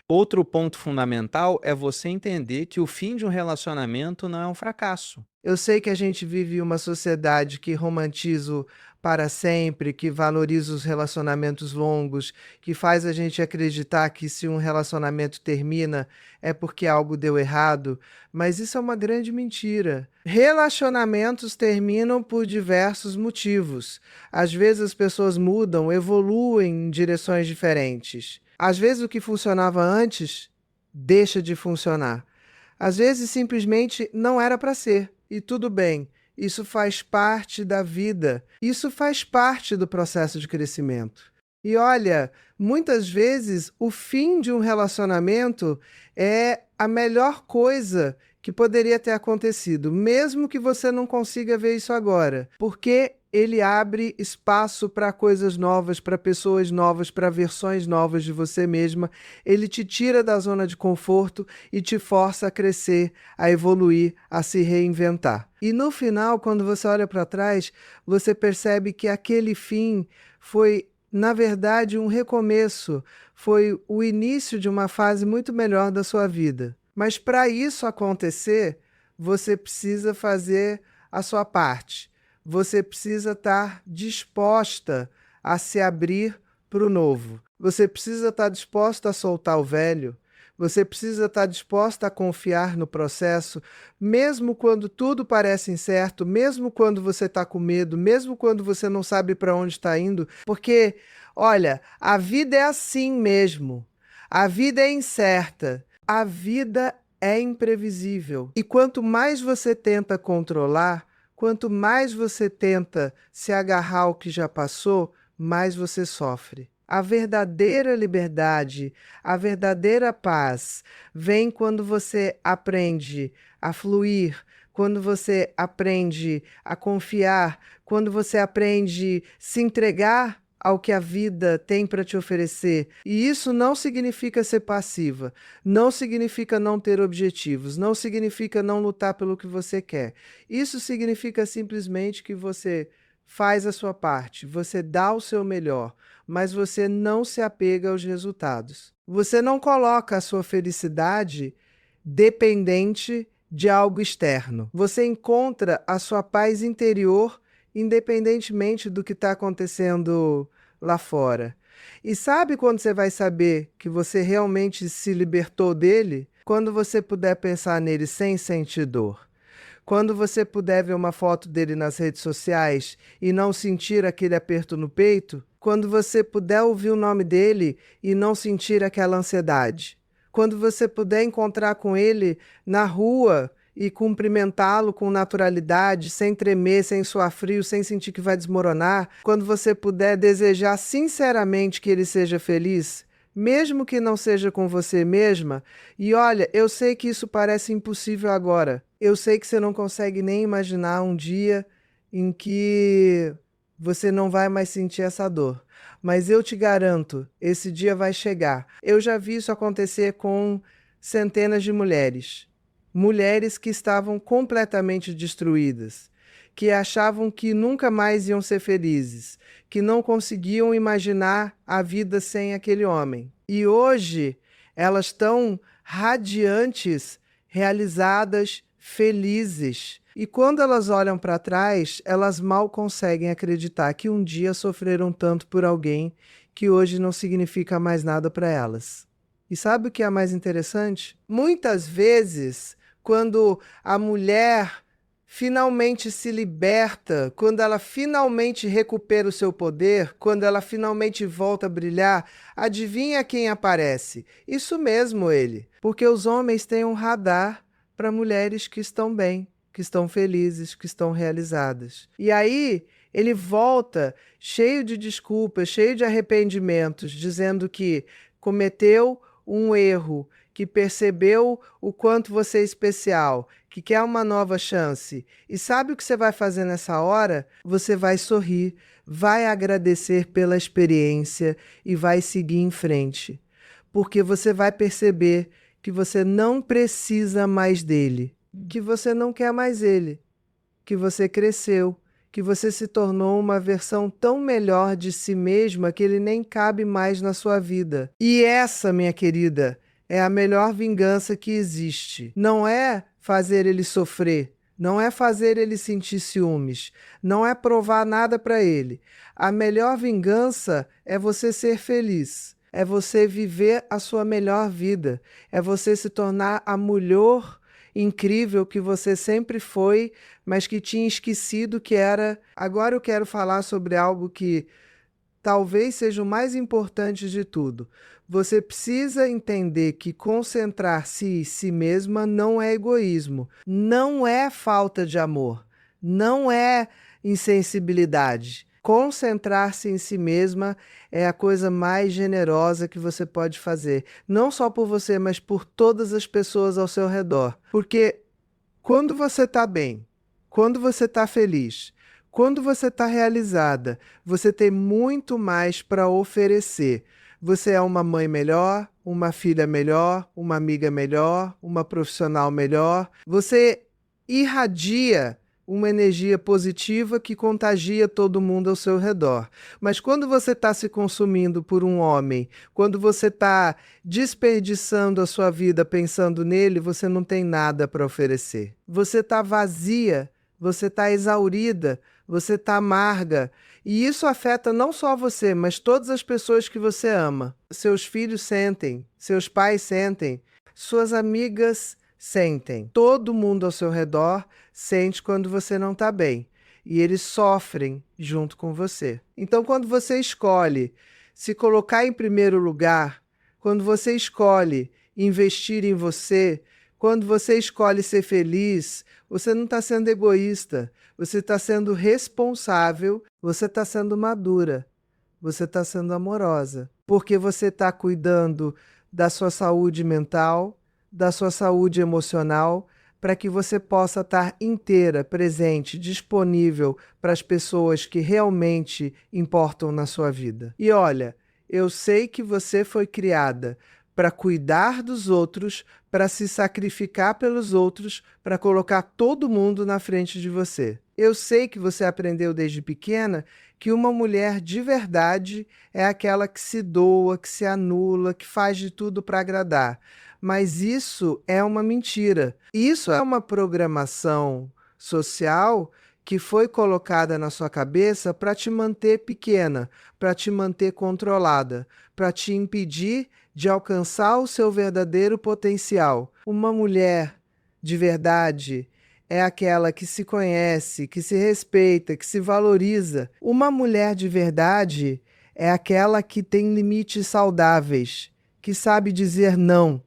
Speaker 2: Outro ponto fundamental é você entender que o fim de um relacionamento não é um fracasso.
Speaker 1: Eu sei que a gente vive uma sociedade que romantiza o para sempre, que valoriza os relacionamentos longos, que faz a gente acreditar que se um relacionamento termina é porque algo deu errado, mas isso é uma grande mentira. Relacionamentos terminam por diversos motivos. Às vezes as pessoas mudam, evoluem em direções diferentes. Às vezes o que funcionava antes deixa de funcionar. Às vezes simplesmente não era para ser. E tudo bem, isso faz parte da vida, isso faz parte do processo de crescimento. E olha, muitas vezes o fim de um relacionamento é a melhor coisa que poderia ter acontecido, mesmo que você não consiga ver isso agora, porque ele abre espaço para coisas novas, para pessoas novas, para versões novas de você mesma. Ele te tira da zona de conforto e te força a crescer, a evoluir, a se reinventar. E no final, quando você olha para trás, você percebe que aquele fim foi, na verdade, um recomeço, foi o início de uma fase muito melhor da sua vida. Mas para isso acontecer, você precisa fazer a sua parte. Você precisa estar disposta a se abrir para o novo. Você precisa estar disposta a soltar o velho. Você precisa estar disposta a confiar no processo, mesmo quando tudo parece incerto, mesmo quando você está com medo, mesmo quando você não sabe para onde está indo. Porque, olha, a vida é assim mesmo. A vida é incerta. A vida é imprevisível. E quanto mais você tenta controlar, quanto mais você tenta se agarrar ao que já passou, mais você sofre. A verdadeira liberdade, a verdadeira paz vem quando você aprende a fluir, quando você aprende a confiar, quando você aprende a se entregar ao que a vida tem para te oferecer. E isso não significa ser passiva, não significa não ter objetivos, não significa não lutar pelo que você quer. Isso significa simplesmente que você faz a sua parte, você dá o seu melhor, mas você não se apega aos resultados. Você não coloca a sua felicidade dependente de algo externo. Você encontra a sua paz interior independentemente do que está acontecendo lá fora. E sabe quando você vai saber que você realmente se libertou dele? Quando você puder pensar nele sem sentir dor. Quando você puder ver uma foto dele nas redes sociais e não sentir aquele aperto no peito. Quando você puder ouvir o nome dele e não sentir aquela ansiedade. Quando você puder encontrar com ele na rua e cumprimentá-lo com naturalidade, sem tremer, sem suar frio, sem sentir que vai desmoronar. Quando você puder desejar sinceramente que ele seja feliz, mesmo que não seja com você mesma. E olha, eu sei que isso parece impossível agora. Eu sei que você não consegue nem imaginar um dia em que você não vai mais sentir essa dor. Mas eu te garanto, esse dia vai chegar. Eu já vi isso acontecer com centenas de mulheres. Mulheres que estavam completamente destruídas, que achavam que nunca mais iam ser felizes, que não conseguiam imaginar a vida sem aquele homem. E hoje elas estão radiantes, realizadas, felizes. E quando elas olham para trás, elas mal conseguem acreditar que um dia sofreram tanto por alguém que hoje não significa mais nada para elas. E sabe o que é mais interessante? Muitas vezes, quando a mulher finalmente se liberta, quando ela finalmente recupera o seu poder, quando ela finalmente volta a brilhar, adivinha quem aparece? Isso mesmo, ele. Porque os homens têm um radar para mulheres que estão bem, que estão felizes, que estão realizadas. E aí ele volta cheio de desculpas, cheio de arrependimentos, dizendo que cometeu um erro, que percebeu o quanto você é especial, que quer uma nova chance. E sabe o que você vai fazer nessa hora? Você vai sorrir, vai agradecer pela experiência e vai seguir em frente, porque você vai perceber que você não precisa mais dele, que você não quer mais ele, que você cresceu, que você se tornou uma versão tão melhor de si mesma que ele nem cabe mais na sua vida. E essa, minha querida, é a melhor vingança que existe. Não é fazer ele sofrer, não é fazer ele sentir ciúmes, não é provar nada para ele. A melhor vingança é você ser feliz, é você viver a sua melhor vida, é você se tornar a mulher incrível que você sempre foi, mas que tinha esquecido que era. Agora eu quero falar sobre algo que talvez seja o mais importante de tudo. Você precisa entender que concentrar-se em si mesma não é egoísmo, não é falta de amor, não é insensibilidade. Concentrar-se em si mesma é a coisa mais generosa que você pode fazer. Não só por você, mas por todas as pessoas ao seu redor. Porque quando você está bem, quando você está feliz, quando você está realizada, você tem muito mais para oferecer. Você é uma mãe melhor, uma filha melhor, uma amiga melhor, uma profissional melhor. Você irradia uma energia positiva que contagia todo mundo ao seu redor. Mas quando você está se consumindo por um homem, quando você está desperdiçando a sua vida pensando nele, você não tem nada para oferecer. Você está vazia, você está exaurida, você está amarga. E isso afeta não só você, mas todas as pessoas que você ama. Seus filhos sentem, seus pais sentem, suas amigas sentem. Todo mundo ao seu redor sente quando você não está bem. E eles sofrem junto com você. Então, quando você escolhe se colocar em primeiro lugar, quando você escolhe investir em você, quando você escolhe ser feliz, você não está sendo egoísta, você está sendo responsável, você está sendo madura, você está sendo amorosa, porque você está cuidando da sua saúde mental, da sua saúde emocional, para que você possa estar inteira, presente, disponível para as pessoas que realmente importam na sua vida. E olha, eu sei que você foi criada para cuidar dos outros, para se sacrificar pelos outros, para colocar todo mundo na frente de você. Eu sei que você aprendeu desde pequena que uma mulher de verdade é aquela que se doa, que se anula, que faz de tudo para agradar. Mas isso é uma mentira. Isso é uma programação social que foi colocada na sua cabeça para te manter pequena, para te manter controlada, para te impedir de alcançar o seu verdadeiro potencial. Uma mulher de verdade é aquela que se conhece, que se respeita, que se valoriza. Uma mulher de verdade é aquela que tem limites saudáveis, que sabe dizer não,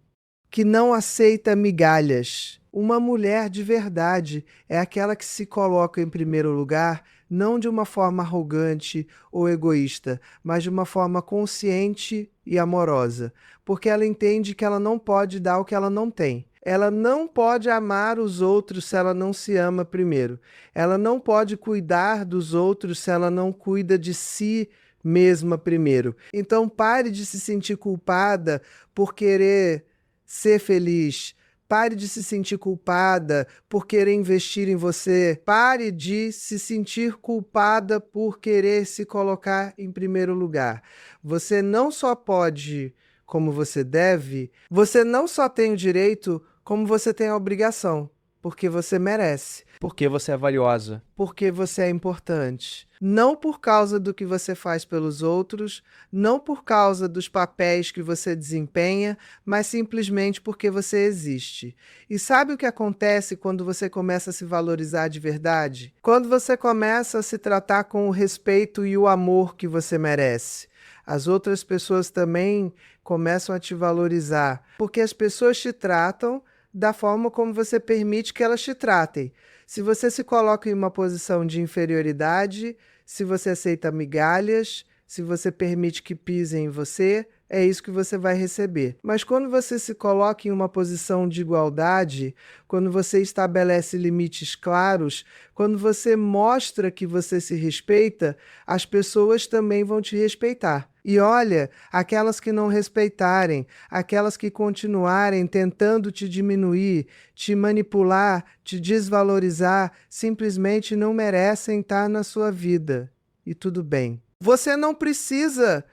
Speaker 1: que não aceita migalhas. Uma mulher de verdade é aquela que se coloca em primeiro lugar, não de uma forma arrogante ou egoísta, mas de uma forma consciente e amorosa, porque ela entende que ela não pode dar o que ela não tem. Ela não pode amar os outros se ela não se ama primeiro. Ela não pode cuidar dos outros se ela não cuida de si mesma primeiro. Então pare de se sentir culpada por querer ser feliz. Pare de se sentir culpada por querer investir em você. Pare de se sentir culpada por querer se colocar em primeiro lugar. Você não só pode como você deve, você não só tem o direito, como você tem a obrigação. Porque você merece.
Speaker 2: Porque você é valiosa.
Speaker 1: Porque você é importante. Não por causa do que você faz pelos outros, não por causa dos papéis que você desempenha, mas simplesmente porque você existe. E sabe o que acontece quando você começa a se valorizar de verdade? Quando você começa a se tratar com o respeito e o amor que você merece. As outras pessoas também começam a te valorizar, porque as pessoas te tratam da forma como você permite que elas te tratem. Se você se coloca em uma posição de inferioridade, se você aceita migalhas, se você permite que pisem em você, é isso que você vai receber. Mas quando você se coloca em uma posição de igualdade, quando você estabelece limites claros, quando você mostra que você se respeita, as pessoas também vão te respeitar. E olha, aquelas que não respeitarem, aquelas que continuarem tentando te diminuir, te manipular, te desvalorizar, simplesmente não merecem estar na sua vida. E tudo bem. Você não precisa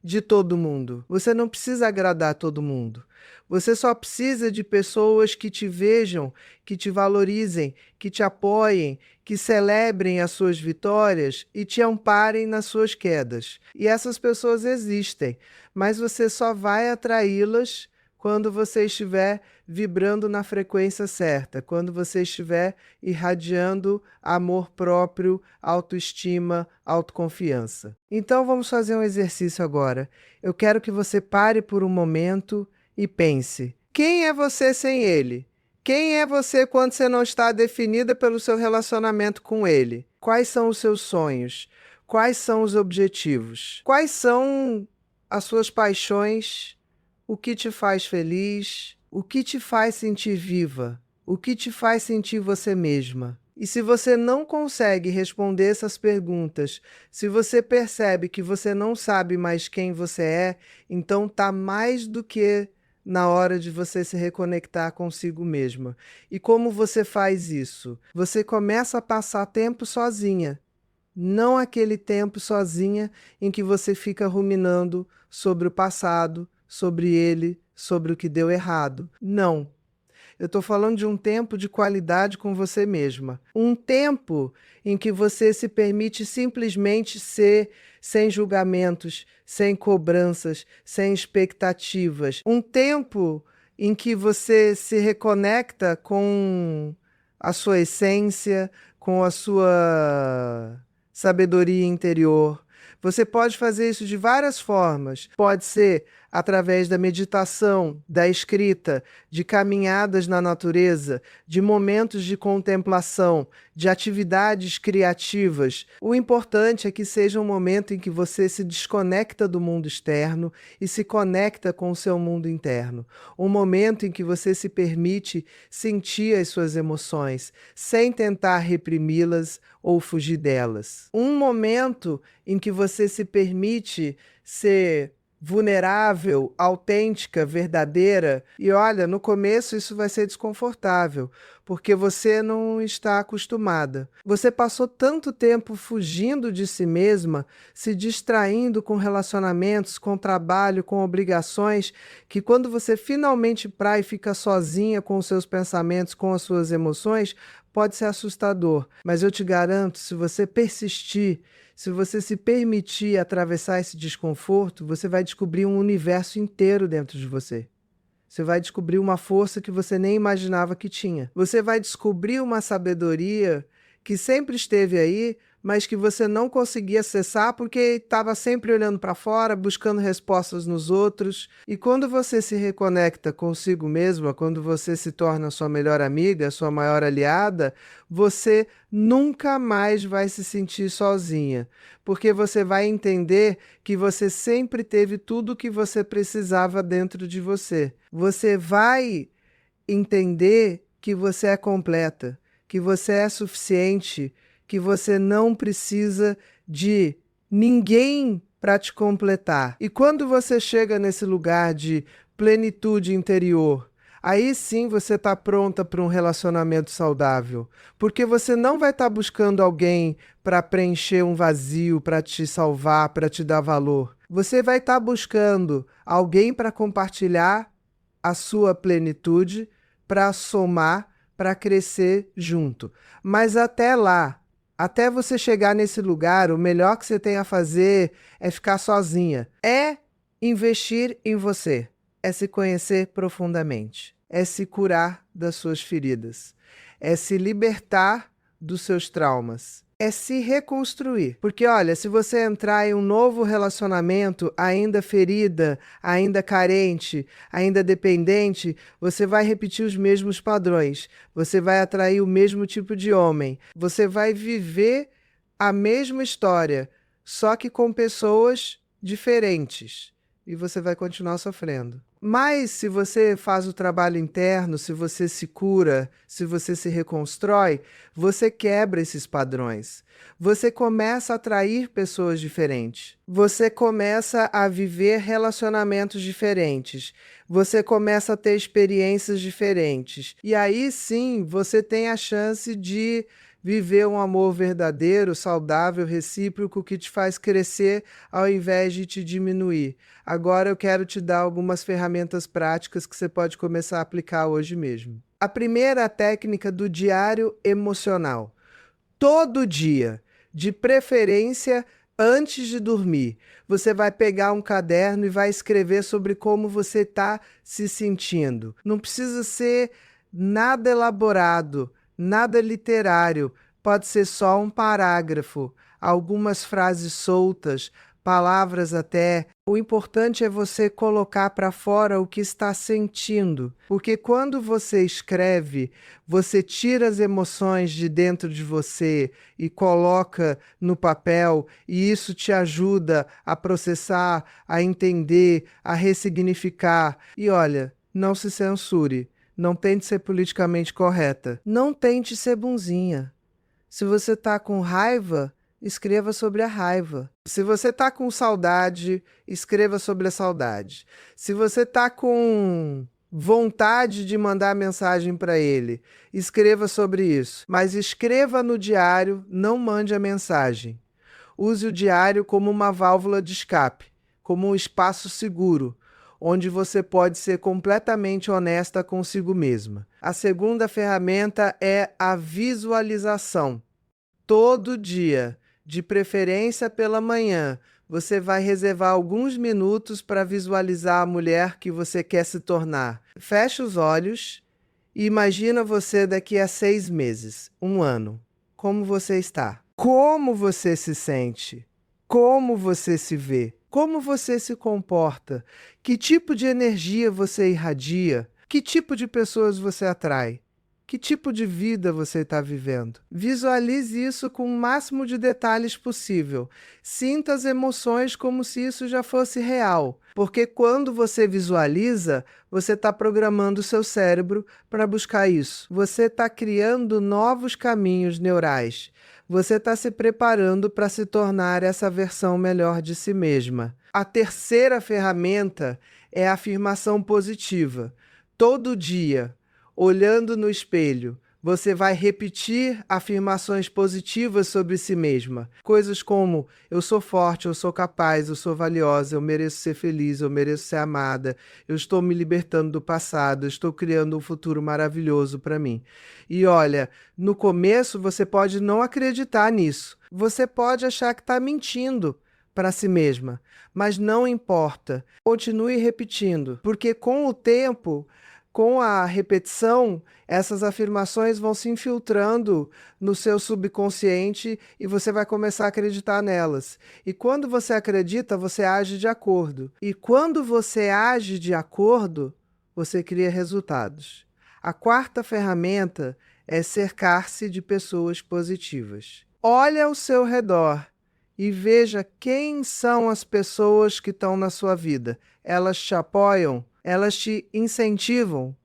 Speaker 1: de todo mundo. Você não precisa agradar todo mundo. Você só precisa de pessoas que te vejam, que te valorizem, que te apoiem, que celebrem as suas vitórias e te amparem nas suas quedas. E essas pessoas existem, mas você só vai atraí-las quando você estiver vibrando na frequência certa, quando você estiver irradiando amor próprio, autoestima, autoconfiança. Então vamos fazer um exercício agora. Eu quero que você pare por um momento e pense: quem é você sem ele? Quem é você quando você não está definida pelo seu relacionamento com ele? Quais são os seus sonhos? Quais são os objetivos? Quais são as suas paixões? O que te faz feliz? O que te faz sentir viva? O que te faz sentir você mesma? E se você não consegue responder essas perguntas, se você percebe que você não sabe mais quem você é, então tá mais do que na hora de você se reconectar consigo mesma. E como você faz isso? Você começa a passar tempo sozinha. Não aquele tempo sozinha em que você fica ruminando sobre o passado, sobre ele, sobre o que deu errado. Não. Eu estou falando de um tempo de qualidade com você mesma. Um tempo em que você se permite simplesmente ser sem julgamentos, sem cobranças, sem expectativas. Um tempo em que você se reconecta com a sua essência, com a sua sabedoria interior. Você pode fazer isso de várias formas. Pode ser através da meditação, da escrita, de caminhadas na natureza, de momentos de contemplação, de atividades criativas. O importante é que seja um momento em que você se desconecta do mundo externo e se conecta com o seu mundo interno. Um momento em que você se permite sentir as suas emoções, sem tentar reprimi-las ou fugir delas. Um momento em que você se permite ser vulnerável, autêntica, verdadeira. E olha, no começo isso vai ser desconfortável, porque você não está acostumada. Você passou tanto tempo fugindo de si mesma, se distraindo com relacionamentos, com trabalho, com obrigações, que quando você finalmente para e fica sozinha com os seus pensamentos, com as suas emoções, pode ser assustador. Mas eu te garanto, se você persistir, se você se permitir atravessar esse desconforto, você vai descobrir um universo inteiro dentro de você. Você vai descobrir uma força que você nem imaginava que tinha. Você vai descobrir uma sabedoria que sempre esteve aí, mas que você não conseguia acessar porque estava sempre olhando para fora, buscando respostas nos outros. E quando você se reconecta consigo mesma, quando você se torna sua melhor amiga, sua maior aliada, você nunca mais vai se sentir sozinha, porque você vai entender que você sempre teve tudo o que você precisava dentro de você. Você vai entender que você é completa, que você é suficiente, que você não precisa de ninguém para te completar. E quando você chega nesse lugar de plenitude interior, aí sim você está pronta para um relacionamento saudável, porque você não vai estar buscando alguém para preencher um vazio, para te salvar, para te dar valor. Você vai estar buscando alguém para compartilhar a sua plenitude, para somar, para crescer junto. Mas até lá, até você chegar nesse lugar, o melhor que você tem a fazer é ficar sozinha. É investir em você. É se conhecer profundamente. É se curar das suas feridas. É se libertar dos seus traumas. É se reconstruir. Porque, olha, se você entrar em um novo relacionamento ainda ferida, ainda carente, ainda dependente, você vai repetir os mesmos padrões. Você vai atrair o mesmo tipo de homem. Você vai viver a mesma história, só que com pessoas diferentes. e você vai continuar sofrendo. Mas se você faz o trabalho interno, se você se cura, se você se reconstrói, você quebra esses padrões. Você começa a atrair pessoas diferentes. Você começa a viver relacionamentos diferentes. Você começa a ter experiências diferentes. E aí sim, você tem a chance de viver um amor verdadeiro, saudável, recíproco, que te faz crescer ao invés de te diminuir. Agora eu quero te dar algumas ferramentas práticas que você pode começar a aplicar hoje mesmo. A primeira é a técnica do diário emocional. Todo dia, de preferência antes de dormir, você vai pegar um caderno e vai escrever sobre como você está se sentindo. Não precisa ser nada elaborado, nada literário, pode ser só um parágrafo, algumas frases soltas, palavras até. O importante é você colocar para fora o que está sentindo, porque quando você escreve, você tira as emoções de dentro de você e coloca no papel, e isso te ajuda a processar, a entender, a ressignificar. E olha, não se censure. Não tente ser politicamente correta. Não tente ser bonzinha. Se você está com raiva, escreva sobre a raiva. Se você está com saudade, escreva sobre a saudade. Se você está com vontade de mandar mensagem para ele, escreva sobre isso. Mas escreva no diário, não mande a mensagem. Use o diário como uma válvula de escape, como um espaço seguro, onde você pode ser completamente honesta consigo mesma. A segunda ferramenta é a visualização. Todo dia, de preferência pela manhã, você vai reservar alguns minutos para visualizar a mulher que você quer se tornar. Feche os olhos e imagina você daqui a 6 meses, 1 ano. Como você está? Como você se sente? Como você se vê? Como você se comporta? Que tipo de energia você irradia? Que tipo de pessoas você atrai? Que tipo de vida você está vivendo? Visualize isso com o máximo de detalhes possível. Sinta as emoções como se isso já fosse real. Porque quando você visualiza, você está programando o seu cérebro para buscar isso. Você está criando novos caminhos neurais. Você está se preparando para se tornar essa versão melhor de si mesma. A terceira ferramenta é a afirmação positiva. Todo dia, olhando no espelho, você vai repetir afirmações positivas sobre si mesma. Coisas como: eu sou forte, eu sou capaz, eu sou valiosa, eu mereço ser feliz, eu mereço ser amada, eu estou me libertando do passado, eu estou criando um futuro maravilhoso para mim. E olha, no começo você pode não acreditar nisso. Você pode achar que está mentindo para si mesma, mas não importa. Continue repetindo, porque com o tempo, com a repetição, essas afirmações vão se infiltrando no seu subconsciente e você vai começar a acreditar nelas. E quando você acredita, você age de acordo. E quando você age de acordo, você cria resultados. A quarta ferramenta é cercar-se de pessoas positivas. Olhe ao seu redor e veja quem são as pessoas que estão na sua vida. Elas te apoiam? Elas te incentivam?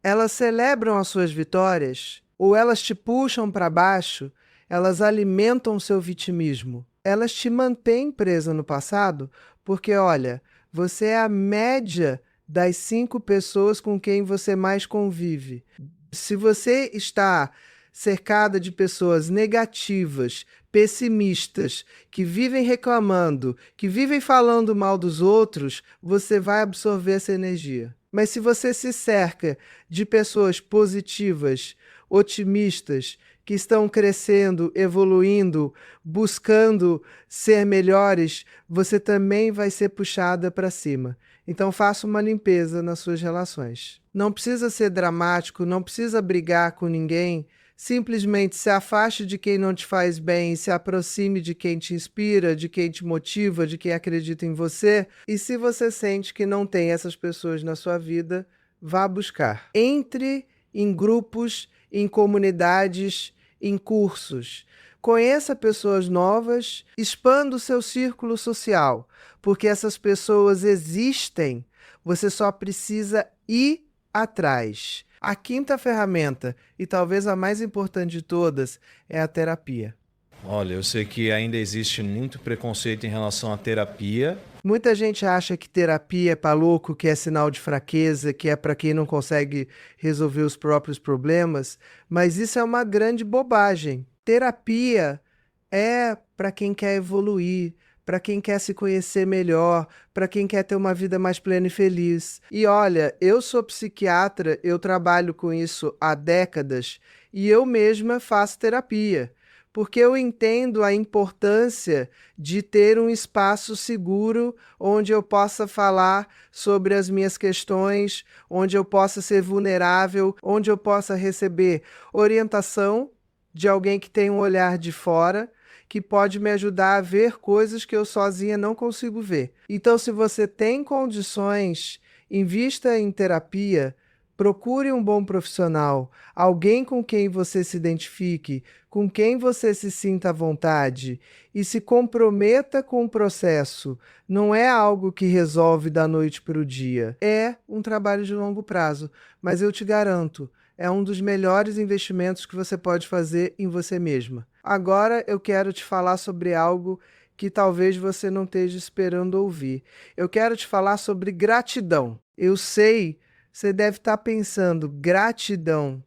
Speaker 1: Elas celebram as suas vitórias? Ou elas te puxam para baixo? Elas alimentam o seu vitimismo? Elas te mantêm presa no passado? Porque, olha, você é a média das 5 pessoas com quem você mais convive. Se você está cercada de pessoas negativas, pessimistas, que vivem reclamando, que vivem falando mal dos outros, você vai absorver essa energia. Mas se você se cerca de pessoas positivas, otimistas, que estão crescendo, evoluindo, buscando ser melhores, você também vai ser puxada para cima. Então faça uma limpeza nas suas relações. Não precisa ser dramático, não precisa brigar com ninguém. Simplesmente se afaste de quem não te faz bem e se aproxime de quem te inspira, de quem te motiva, de quem acredita em você. E se você sente que não tem essas pessoas na sua vida, vá buscar. Entre em grupos, em comunidades, em cursos. Conheça pessoas novas, expanda o seu círculo social, porque essas pessoas existem, você só precisa ir atrás. A quinta ferramenta, e talvez a mais importante de todas, é a terapia.
Speaker 2: Olha, eu sei que ainda existe muito preconceito em relação à terapia.
Speaker 1: Muita gente acha que terapia é para louco, que é sinal de fraqueza, que é para quem não consegue resolver os próprios problemas, mas isso é uma grande bobagem. Terapia é para quem quer evoluir, para quem quer se conhecer melhor, para quem quer ter uma vida mais plena e feliz. E olha, eu sou psiquiatra, eu trabalho com isso há décadas e eu mesma faço terapia, porque eu entendo a importância de ter um espaço seguro onde eu possa falar sobre as minhas questões, onde eu possa ser vulnerável, onde eu possa receber orientação de alguém que tem um olhar de fora, que pode me ajudar a ver coisas que eu sozinha não consigo ver. Então, se você tem condições, invista em terapia, procure um bom profissional, alguém com quem você se identifique, com quem você se sinta à vontade e se comprometa com o processo. Não é algo que resolve da noite para o dia. É um trabalho de longo prazo, mas eu te garanto, é um dos melhores investimentos que você pode fazer em você mesma. Agora eu quero te falar sobre algo que talvez você não esteja esperando ouvir. Eu quero te falar sobre gratidão. Eu sei, você deve estar pensando, gratidão.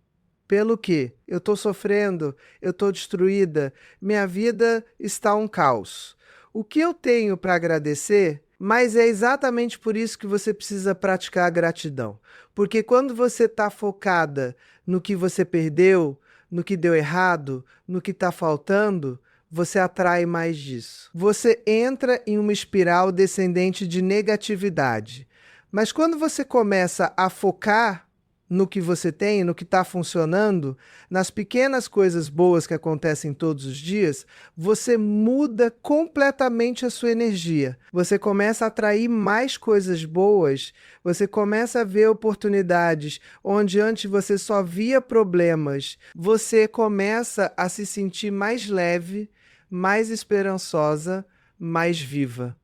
Speaker 1: Pelo quê? Eu estou sofrendo, eu estou destruída, minha vida está um caos. O que eu tenho para agradecer? Mas é exatamente por isso que você precisa praticar a gratidão. Porque quando você está focada no que você perdeu, no que deu errado, no que está faltando, você atrai mais disso. Você entra em uma espiral descendente de negatividade. Mas quando você começa a focar no que você tem, no que está funcionando, nas pequenas coisas boas que acontecem todos os dias, você muda completamente a sua energia. Você começa a atrair mais coisas boas, você começa a ver oportunidades onde antes você só via problemas. Você começa a se sentir mais leve, mais esperançosa, mais viva.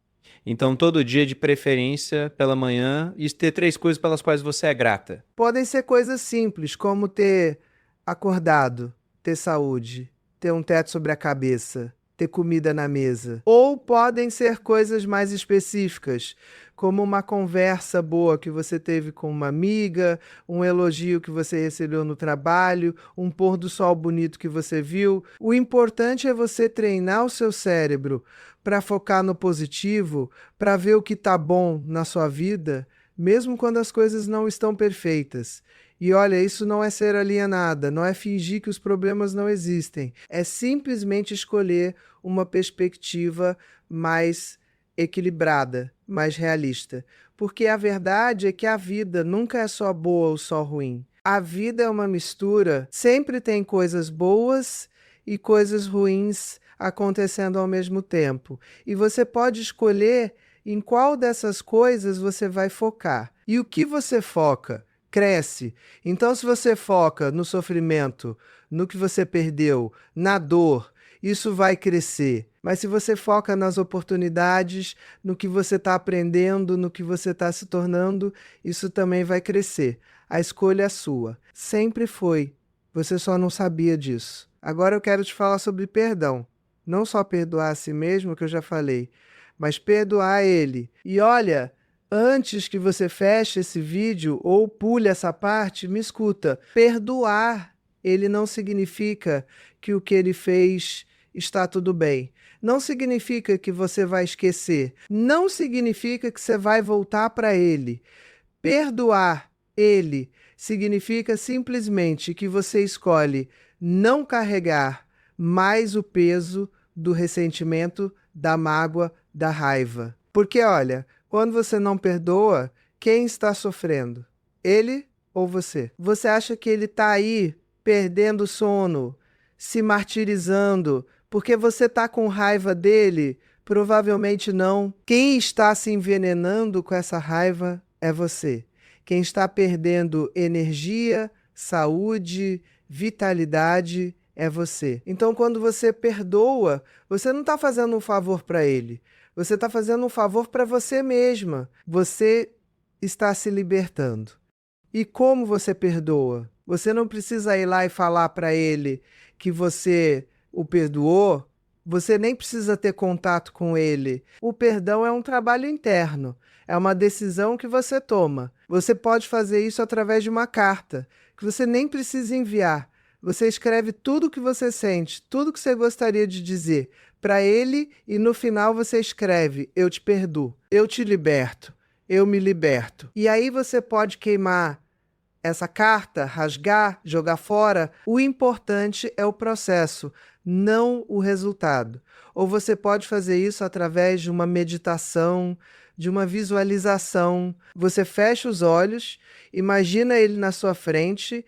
Speaker 2: Então, todo dia, de preferência, pela manhã, e ter 3 coisas pelas quais você é grata.
Speaker 1: Podem ser coisas simples, como ter acordado, ter saúde, ter um teto sobre a cabeça, ter comida na mesa. Ou podem ser coisas mais específicas, como uma conversa boa que você teve com uma amiga, um elogio que você recebeu no trabalho, um pôr do sol bonito que você viu. O importante é você treinar o seu cérebro para focar no positivo, para ver o que está bom na sua vida, mesmo quando as coisas não estão perfeitas. E olha, isso não é ser alienada, não é fingir que os problemas não existem. É simplesmente escolher uma perspectiva mais equilibrada, mais realista. Porque a verdade é que a vida nunca é só boa ou só ruim. A vida é uma mistura, sempre tem coisas boas e coisas ruins acontecendo ao mesmo tempo. E você pode escolher em qual dessas coisas você vai focar. E o que você foca cresce. Então, se você foca no sofrimento, no que você perdeu, na dor, isso vai crescer. Mas se você foca nas oportunidades, no que você está aprendendo, no que você está se tornando, isso também vai crescer. A escolha é sua. Sempre foi. Você só não sabia disso. Agora eu quero te falar sobre perdão. Não só perdoar a si mesmo, que eu já falei, mas perdoar ele. E olha, antes que você feche esse vídeo ou pule essa parte, me escuta. Perdoar, ele não significa que o que ele fez está tudo bem. Não significa que você vai esquecer. Não significa que você vai voltar para ele. Perdoar ele significa simplesmente que você escolhe não carregar mais o peso do ressentimento, da mágoa, da raiva. Porque, olha, quando você não perdoa, quem está sofrendo? Ele ou você? Você acha que ele está aí perdendo o sono, se martirizando, porque você está com raiva dele? Provavelmente não. Quem está se envenenando com essa raiva é você. Quem está perdendo energia, saúde, vitalidade é você. Então, quando você perdoa, você não está fazendo um favor para ele. Você está fazendo um favor para você mesma. Você está se libertando. E como você perdoa? Você não precisa ir lá e falar para ele que você o perdoou. Você nem precisa ter contato com ele. O perdão é um trabalho interno. É uma decisão que você toma. Você pode fazer isso através de uma carta, que você nem precisa enviar. Você escreve tudo o que você sente, tudo que você gostaria de dizer para ele e no final você escreve: eu te perdoo, eu te liberto, eu me liberto. E aí você pode queimar essa carta, rasgar, jogar fora. O importante é o processo, não o resultado. Ou você pode fazer isso através de uma meditação, de uma visualização. Você fecha os olhos, imagina ele na sua frente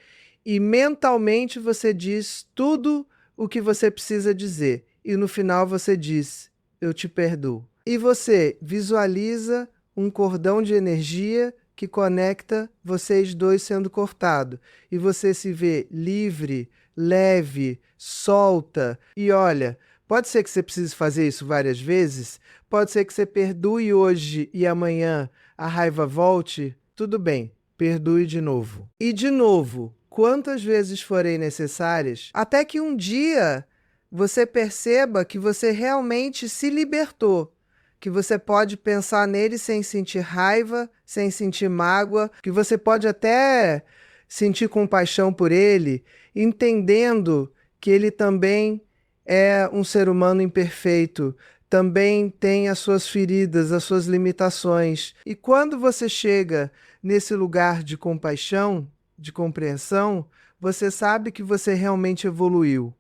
Speaker 1: e mentalmente você diz tudo o que você precisa dizer. E no final você diz: eu te perdoo. E você visualiza um cordão de energia que conecta vocês dois sendo cortado. E você se vê livre, leve, solta. E olha, pode ser que você precise fazer isso várias vezes, pode ser que você perdoe hoje e amanhã a raiva volte. Tudo bem, perdoe de novo. E de novo, quantas vezes forem necessárias, até que um dia você perceba que você realmente se libertou, que você pode pensar nele sem sentir raiva, sem sentir mágoa, que você pode até sentir compaixão por ele, entendendo que ele também é um ser humano imperfeito, também tem as suas feridas, as suas limitações. E quando você chega nesse lugar de compaixão, de compreensão, você sabe que você realmente evoluiu,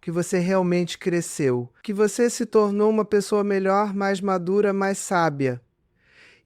Speaker 1: que você realmente cresceu, que você se tornou uma pessoa melhor, mais madura, mais sábia.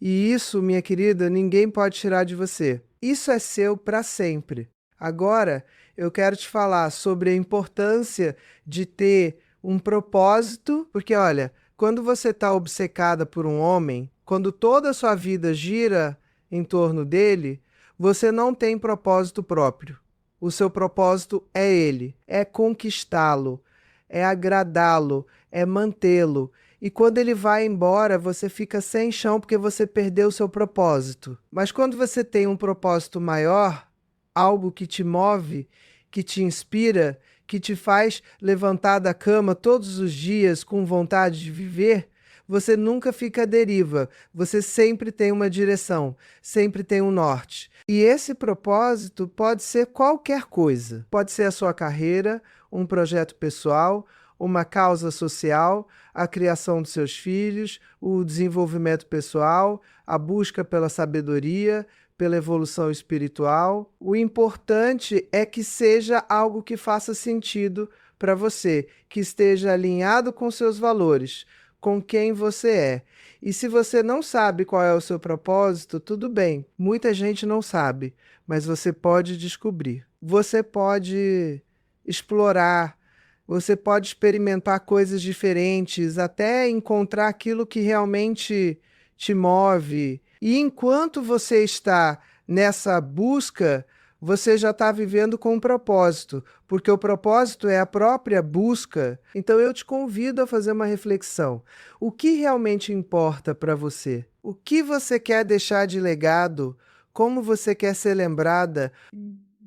Speaker 1: E isso, minha querida, ninguém pode tirar de você. Isso é seu para sempre. Agora, eu quero te falar sobre a importância de ter um propósito, porque olha, quando você está obcecada por um homem, quando toda a sua vida gira em torno dele, você não tem propósito próprio. O seu propósito é ele, é conquistá-lo, é agradá-lo, é mantê-lo. E quando ele vai embora, você fica sem chão porque você perdeu o seu propósito. Mas quando você tem um propósito maior, algo que te move, que te inspira, que te faz levantar da cama todos os dias com vontade de viver, você nunca fica à deriva, você sempre tem uma direção, sempre tem um norte. E esse propósito pode ser qualquer coisa. Pode ser a sua carreira, um projeto pessoal, uma causa social, a criação dos seus filhos, o desenvolvimento pessoal, a busca pela sabedoria, pela evolução espiritual. O importante é que seja algo que faça sentido para você, que esteja alinhado com seus valores, com quem você é. E se você não sabe qual é o seu propósito, tudo bem. Muita gente não sabe, mas você pode descobrir. Você pode explorar, você pode experimentar coisas diferentes, até encontrar aquilo que realmente te move. E enquanto você está nessa busca, você já está vivendo com um propósito, porque o propósito é a própria busca. Então eu te convido a fazer uma reflexão. O que realmente importa para você? O que você quer deixar de legado? Como você quer ser lembrada?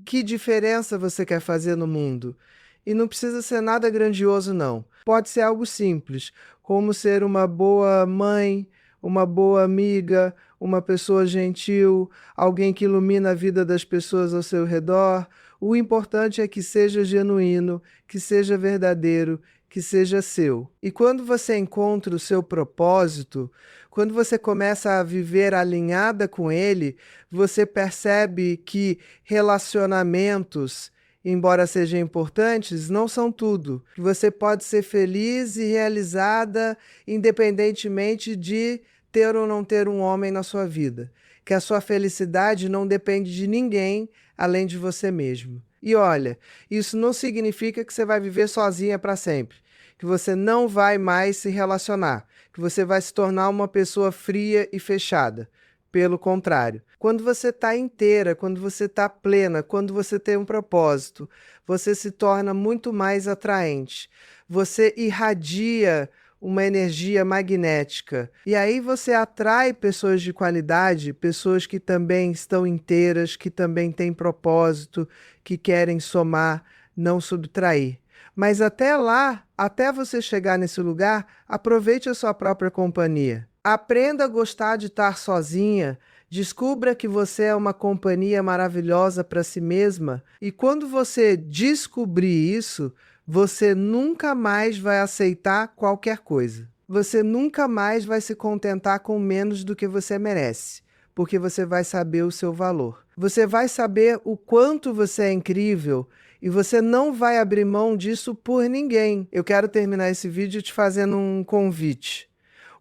Speaker 1: Que diferença você quer fazer no mundo? E não precisa ser nada grandioso, não. Pode ser algo simples, como ser uma boa mãe, uma boa amiga, uma pessoa gentil, alguém que ilumina a vida das pessoas ao seu redor. O importante é que seja genuíno, que seja verdadeiro, que seja seu. E quando você encontra o seu propósito, quando você começa a viver alinhada com ele, você percebe que relacionamentos, embora sejam importantes, não são tudo. Você pode ser feliz e realizada independentemente de ter ou não ter um homem na sua vida. Que a sua felicidade não depende de ninguém além de você mesmo. E olha, isso não significa que você vai viver sozinha para sempre, que você não vai mais se relacionar, que você vai se tornar uma pessoa fria e fechada. Pelo contrário, quando você está inteira, quando você está plena, quando você tem um propósito, você se torna muito mais atraente. Você irradia uma energia magnética. E aí você atrai pessoas de qualidade, pessoas que também estão inteiras, que também têm propósito, que querem somar, não subtrair. Mas até lá, até você chegar nesse lugar, aproveite a sua própria companhia. Aprenda a gostar de estar sozinha. Descubra que você é uma companhia maravilhosa para si mesma. E quando você descobrir isso, você nunca mais vai aceitar qualquer coisa. Você nunca mais vai se contentar com menos do que você merece, porque você vai saber o seu valor. Você vai saber o quanto você é incrível e você não vai abrir mão disso por ninguém. Eu quero terminar esse vídeo te fazendo um convite.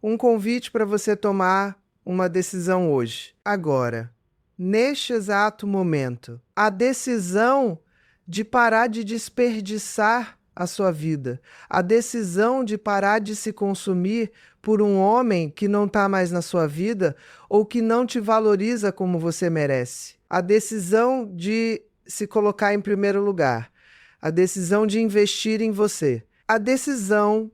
Speaker 1: Um convite para você tomar uma decisão hoje, agora, neste exato momento. A decisão de parar de desperdiçar a sua vida. A decisão de parar de se consumir por um homem que não está mais na sua vida ou que não te valoriza como você merece. A decisão de se colocar em primeiro lugar. A decisão de investir em você. A decisão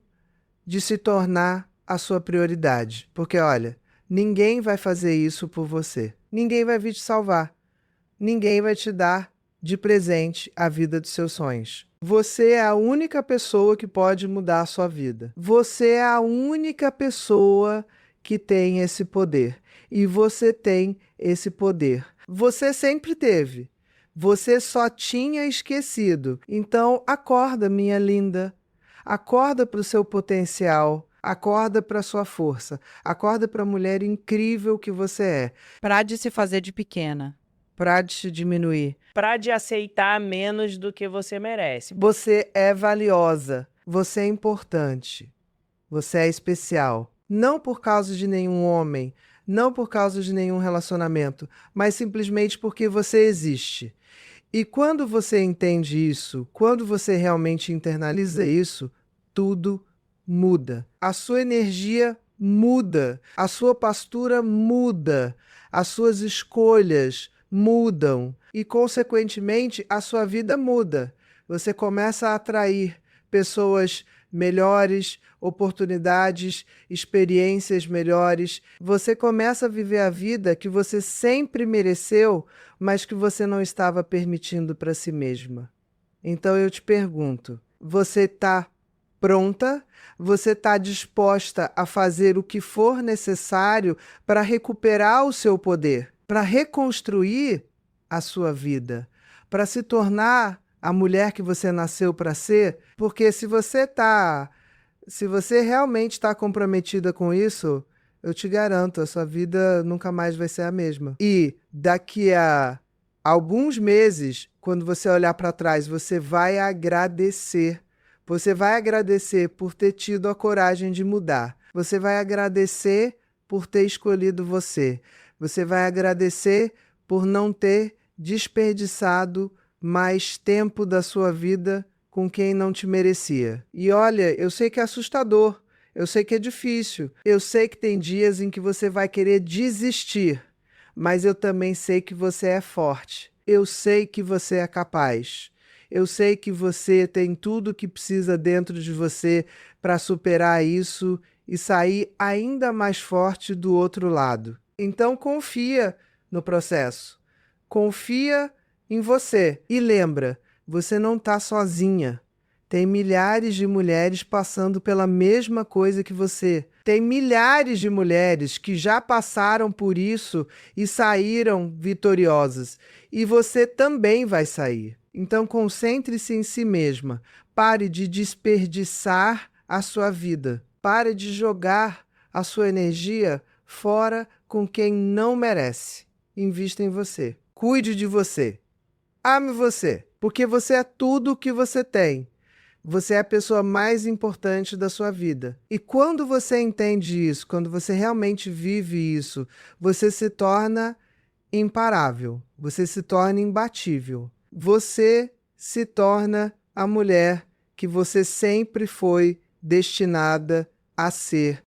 Speaker 1: de se tornar a sua prioridade. Porque, olha, ninguém vai fazer isso por você. Ninguém vai vir te salvar. Ninguém vai te dar de presente a vida dos seus sonhos. Você é a única pessoa que pode mudar a sua vida. Você é a única pessoa que tem esse poder. E você tem esse poder. Você sempre teve. Você só tinha esquecido. Então, acorda, minha linda. Acorda para o seu potencial. Acorda para a sua força. Acorda para a mulher incrível que você é.
Speaker 3: Para de se fazer de pequena.
Speaker 1: Para de se diminuir.
Speaker 4: Para de aceitar menos do que você merece.
Speaker 1: Você é valiosa. Você é importante. Você é especial. Não por causa de nenhum homem, não por causa de nenhum relacionamento, mas simplesmente porque você existe. E quando você entende isso, quando você realmente internaliza isso, tudo muda. A sua energia muda, a sua postura muda, as suas escolhas mudam e, consequentemente, a sua vida muda. Você começa a atrair pessoas melhores, oportunidades, experiências melhores. Você começa a viver a vida que você sempre mereceu, mas que você não estava permitindo para si mesma. Então eu te pergunto, você está pronta? Você está disposta a fazer o que for necessário para recuperar o seu poder, para reconstruir a sua vida, para se tornar a mulher que você nasceu para ser? Porque se você realmente está comprometida com isso, eu te garanto, a sua vida nunca mais vai ser a mesma. E daqui a alguns meses, quando você olhar para trás, você vai agradecer. Você vai agradecer por ter tido a coragem de mudar. Você vai agradecer por ter escolhido você. Você vai agradecer por não ter desperdiçado mais tempo da sua vida com quem não te merecia. E olha, eu sei que é assustador, eu sei que é difícil, eu sei que tem dias em que você vai querer desistir, mas eu também sei que você é forte, eu sei que você é capaz, eu sei que você tem tudo o que precisa dentro de você para superar isso e sair ainda mais forte do outro lado. Então confia no processo, confia em você. E lembra, você não está sozinha. Tem milhares de mulheres passando pela mesma coisa que você. Tem milhares de mulheres que já passaram por isso e saíram vitoriosas. E você também vai sair. Então concentre-se em si mesma. Pare de desperdiçar a sua vida. Pare de jogar a sua energia fora com quem não merece. Invista em você. Cuide de você. Ame você, porque você é tudo o que você tem. Você é a pessoa mais importante da sua vida. E quando você entende isso, quando você realmente vive isso, você se torna imparável, você se torna imbatível. Você se torna a mulher que você sempre foi destinada a ser